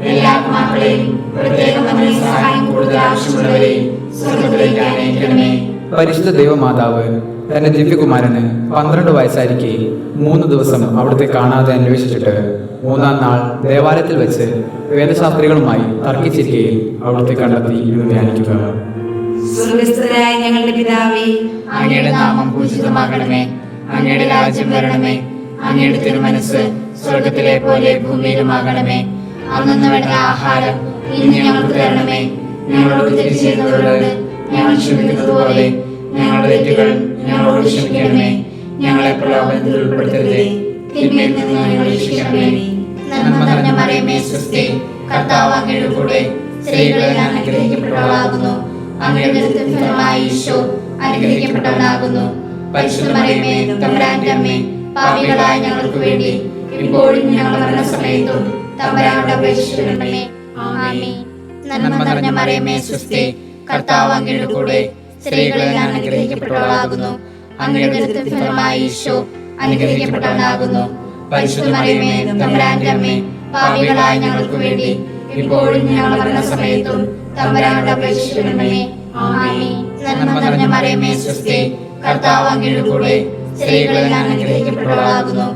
എല്ലാ ആത്മാക്കളെയും, പ്രത്യേകം നമ്മുടെ സഹായം കൂടുതൽ ആവശ്യമുള്ളവരെയും സ്വർഗ്ഗത്തിലേക്ക് അയക്കണമേ. പരിശുദ്ധ ദൈവമാതാവ് തന്റെ ദിവ്യകുമാരന് 12 വയസ്സായിരിക്കെ 3 ദിവസം അവിടുത്തെ കാണാതെ അന്വേഷിച്ചിട്ട് 3-ാം നാൾ ദേവാലയത്തിൽ വെച്ച് വേദശാസ്ത്രികളുമായി തർക്കിച്ചിരിക്കുകയും അവിടുത്തെ കണ്ടെത്തി എന്ന് ധ്യാനിക്കുക. സ്വർഗസ്ഥനായ ഞങ്ങളുടെ പിതാവേ, അങ്ങയുടെ നാമം പൂജിതമാകണമേ. അങ്ങയുടെ രാജ്യം വരണമേ. അങ്ങയുടെ തിരുമനസ് സ്വർഗത്തിലെ പോലെ ഭൂമിയിലുമാകണമേ. അന്നു വേണ്ട ആഹാരം ഇന്ന് ഞങ്ങൾക്ക് തരണമേ. ഞങ്ങളോട് തെറ്റ് ചെയ്യുന്നവരോട് ഞങ്ങൾ ക്ഷമിക്കുന്നത് പോലെ ഞങ്ങളുടെ തെറ്റുകൾ ഞങ്ങളോട് ക്ഷമിക്കണമേ. ഞങ്ങളെ പ്രലോഭനത്തിൽ ഉൾപ്പെടുത്തരുതേ, തിന്മയിൽ നിന്ന് ഞങ്ങളെ രക്ഷിക്കണമേ. നന്മ നിറഞ്ഞ മറിയമേ സ്വസ്തി, കർത്താവ് അങ്ങയുടെ കൂടെ സ്ത്രീകളിൽ അനുഗ്രഹിക്കപ്പെട്ടവളാകുന്നു. അങ്ങയുടെ ഫലമായ ഈശോ അനുഗ്രഹിക്കപ്പെട്ടവനാകുന്നു. പരിശുദ്ധ മറിയമേ തമ്പുരാന്റെ അമ്മേ, പാപികളായ ഞങ്ങൾക്ക് വേണ്ടി ഇപ്പോഴും ഞങ്ങളുടെ മരണസമയത്തും തമ്പുരാനോട് അപേക്ഷിക്കണമേ. ആമേൻ. നന്മ നിറഞ്ഞ മറിയമേ സ്വസ്തി, കർത്താവ് അങ്ങയുടെ കൂടെ സ്ത്രീകളിൽ അനുഗ്രഹിക്കപ്പെട്ടവളാകുന്നു. അങ്ങയുടെ ഫലമായ ഈശോ അനുഗ്രഹിക്കപ്പെട്ടവനാകുന്നു. പരിശുദ്ധ മറിയമേ തമ്പുരാന്റെ അമ്മേ, പാപികളായ ഞങ്ങൾക്ക് വേണ്ടി ഇപ്പോഴും ഞങ്ങളുടെ മരണസമയത്തും തമ്പുരാനോട് അപേക്ഷിക്കണമേ. ആമേൻ. നന്മ നിറഞ്ഞ മറിയമേ സ്വസ്തി, കർത്താവ് അങ്ങയുടെ കൂടെ സ്ത്രീകളിൽ അനുഗ്രഹിക്കപ്പെട്ടവളാകുന്നു.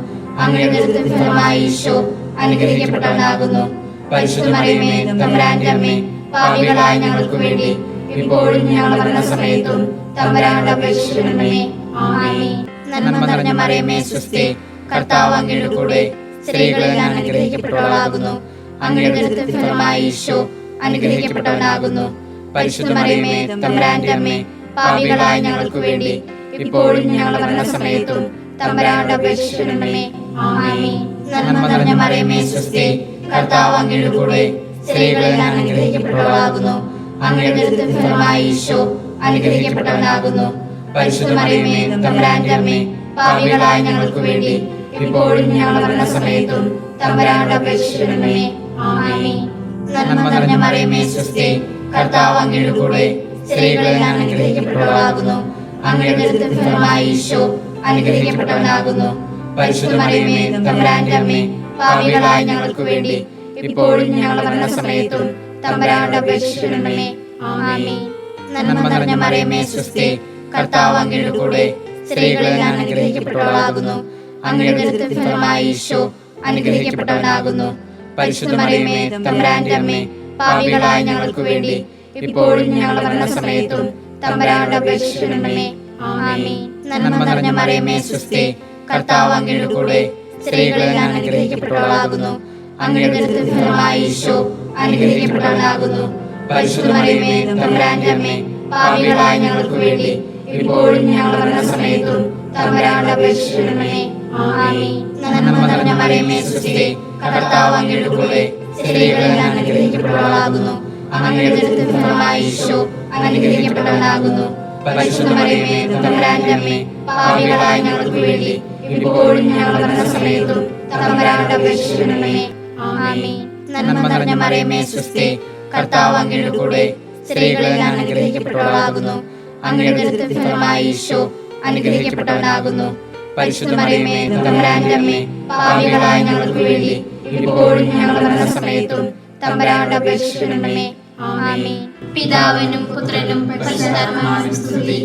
അങ്ങയുടെ ഫലമായ ഈശോ അനുഗ്രഹിക്കപ്പെട്ടവനാകുന്നു. പരിശുദ്ധ മറിയമേ തമ്പുരാന്റെ അമ്മേ, പാപികളായ ഞങ്ങൾക്ക് വേണ്ടി ഇപ്പോഴും ഞങ്ങളുടെ മരണസമയത്തും തമ്പുരാനോട് അപേക്ഷിക്കണമേ. ആമേൻ. നന്മ നിറഞ്ഞ മറിയമേ സ്വസ്തി, കർത്താവ് അങ്ങയുടെ കൂടെ സ്ത്രീകളിൽ അനുഗ്രഹിക്കപ്പെട്ടവളാകുന്നു. അങ്ങയുടെ ഫലമായ ഈശോ അനുഗ്രഹിക്കപ്പെട്ടവനാകുന്നു. പരിശുദ്ധ മറിയമേ തമ്പുരാന്റെ അമ്മേ, പാപികളായ ഞങ്ങൾക്ക് വേണ്ടി ഇപ്പോഴും ഞങ്ങളുടെ മരണസമയത്തും തമ്പുരാനോട് അപേക്ഷിക്കണമേ. ആമേൻ. നന്മ നിറഞ്ഞ മറിയമേ സ്വസ്തി, കർത്താവ് അങ്ങയുടെ കൂടെ സ്ത്രീകളിൽ അനുഗ്രഹിക്കപ്പെട്ടവളാകുന്നു. അങ്ങയുടെ ഫലമായ ഈശോ അനുഗ്രഹിക്കപ്പെട്ടവനാകുന്നു. പരിശുദ്ധ മറിയമേ തമ്പുരാന്റെ അമ്മേ, പാപികളായ ഞങ്ങൾക്ക് വേണ്ടി ഇപ്പോഴും ഞങ്ങളുടെ മരണസമയത്തും തമ്പുരാനോട് അപേക്ഷിക്കണമേ. ആമേൻ. നന്മ നിറഞ്ഞ മറിയമേ സ്വസ്തി, കർത്താവ് അങ്ങയുടെ കൂടെ സ്ത്രീകളിൽ അനുഗ്രഹിക്കപ്പെട്ടവളാകുന്നു. അങ്ങയുടെ ഫലമായ ഈശോ അനുഗ്രഹിക്കപ്പെട്ടവനാകുന്നു. പരിശുദ്ധ മറിയമേ തമ്പുരാന്റെ അമ്മേ, പാപികളായ ഞങ്ങൾക്ക് വേണ്ടി ഇപ്പോഴും ഞങ്ങളുടെ മരണസമയത്തും തമ്പുരാനോട് അപേക്ഷിക്കണമേ. ആമേൻ. നന്മ നിറഞ്ഞ മറിയമേ സ്വസ്തി, കർത്താവ് അങ്ങയുടെ കൂടെ സ്ത്രീകളിൽ അനുഗ്രഹിക്കപ്പെട്ടവളാകുന്നു. അങ്ങയുടെ ഫലമായ ഈശോ അനുഗ്രഹിക്കപ്പെട്ടവനാകുന്നു. പരിശുദ്ധ മറിയമേ തമ്പുരാന്റെ അമ്മേ, പാപികളായ ഞങ്ങൾക്ക് വേണ്ടി ഇപ്പോഴും ഞങ്ങളുടെ മരണസമയത്തും തമ്പുരാനോട് അപേക്ഷിക്കണമേ. ആമേൻ. നന്മ നിറഞ്ഞ മറിയമേ സ്വസ്തി, കർത്താവ് അങ്ങയുടെ കൂടെ സ്ത്രീകളിൽ അനുഗ്രഹിക്കപ്പെട്ടവളാകുന്നു. അങ്ങയുടെ ഫലമായ ഈശോ അനുഗ്രഹിക്കപ്പെട്ടവനാകുന്നു. പരിശുദ്ധ മറിയമേ തമ്പുരാന്റെ അമ്മേ, പാപികളായ ഞങ്ങൾക്ക് വേണ്ടി ഇപ്പോഴും ഞങ്ങളുടെ മരണസമയത്തും തമ്പുരാനോട് അപേക്ഷിക്കണമേ. ആമേൻ. നന്മ നിറഞ്ഞ മറിയമേ, സുസ്ഥിതി, കർത്താവ് അങ്ങയുടെ കൂടെ സ്ത്രീകളിൽ അനുഗ്രഹിക്കപ്പെട്ടവളാകുന്നു. അങ്ങയുടെ ഫലമായ ഈശോ അനുഗ്രഹിക്കപ്പെട്ടവനാകുന്നു. പരിശുദ്ധ മറിയമേ, തമ്പുരാന്റെ അമ്മേ, പാപികളായ ഞങ്ങൾക്ക് വേണ്ടി ഇപ്പോഴും ഞങ്ങളുടെ മരണസമയത്തും തമ്പുരാനോട് അപേക്ഷിക്കണമേ. ആമേൻ. നന്മ നിറഞ്ഞ മറിയമേ, സുസ്ഥിതി, കർത്താവ് അങ്ങയുടെ കൂടെ സ്ത്രീകളിൽ അനുഗ്രഹിക്കപ്പെട്ടവളാകുന്നു. അങ്ങയുടെ ഫലമായ ഈശോ അനുഗ്രഹിക്കപ്പെട്ടവനാകുന്നു. പരിശുദ്ധ മറിയമേ, തമ്പുരാന്റെ അമ്മേ, പാപികളായ ഞങ്ങൾക്ക് വേണ്ടി ഇപ്പോഴും ഞങ്ങളുടെ മരണസമയത്തും തമ്പുരാനോട് അപേക്ഷിക്കണമേ. ആമേൻ. പിതാവിനും പുത്രനും പരിശുദ്ധാത്മാവിനും സ്തുതി,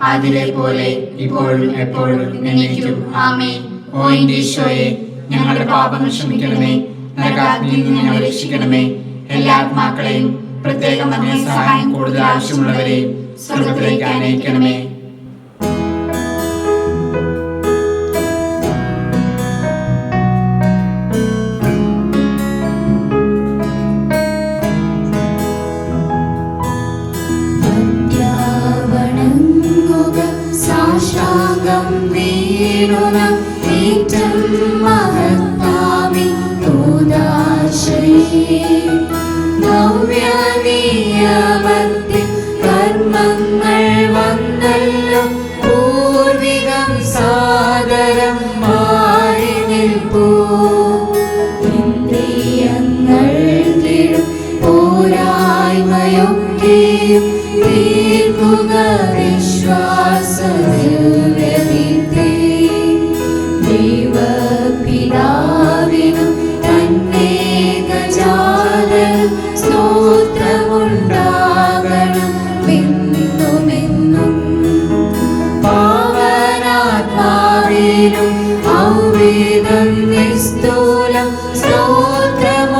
ആദിയിലെ പോലെ ഇപ്പോഴും എപ്പോഴും എന്നേക്കും. ആമേൻ. ഓ എന്റെ ഈശോയെ, ഞങ്ങളുടെ പാപങ്ങൾ ക്ഷമിക്കണമേ, നരകാഗ്നിയിൽ നിന്ന് ഞങ്ങളെ രക്ഷിക്കണമേ. എല്ലാ ആത്മാക്കളെയും പ്രത്യേകം അതിനെ സഹായം കൂടുതൽ ആവശ്യമുള്ളവരെയും സ്വർഗത്തിലേക്ക് അനയിക്കണമേ. സാഷ്ടാംഗം വീണുന ഏറ്റം മഹത്താമി ദൂതാശ്രയേ നവ്യനിയമത്തിൽ കർമ്മങ്ങൾ വന്നല്ലോ പൂർവികം സാദരം മാറി നിൽപ്പൂ ഇന്ദ്രിയങ്ങൾ തിരും പോരായ്മയൊക്കെയും തീർക്കുക വിശ്വാസദിവ്യദീപ്തി ദൈവപിതാവിനും തന്നേകജാതനും സ്തോത്രമുണ്ടാകണം എന്നുമെന്നും. പാവനാത്മാവിനും ഔവേദം നിസ്തൂലം സ്തോത്രമുണ്ടാകണം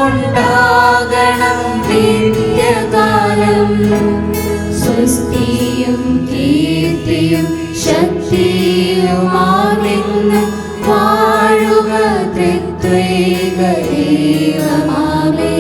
നിത്യകാലം. സ്വസ്തിയും കീർത്തിയും ശക്തിയുമാണെന്ന് വാഴുക ത്രിത്വൈക ദൈവമാമേ.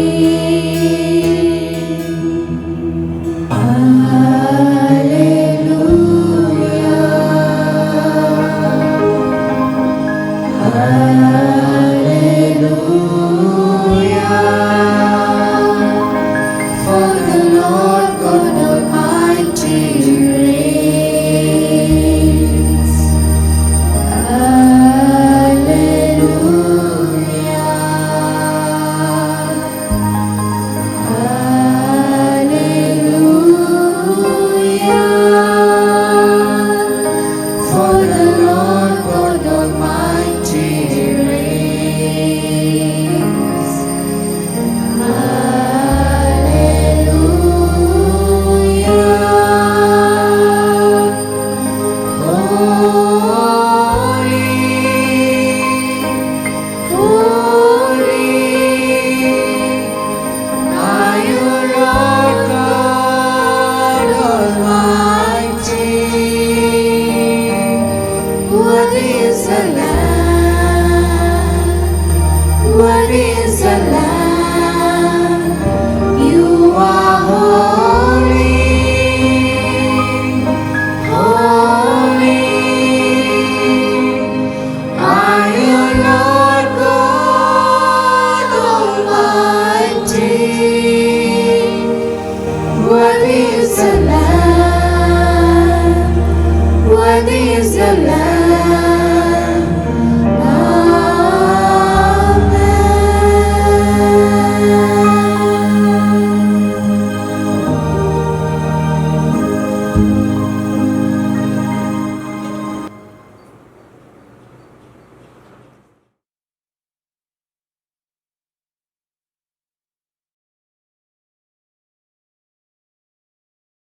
Amen.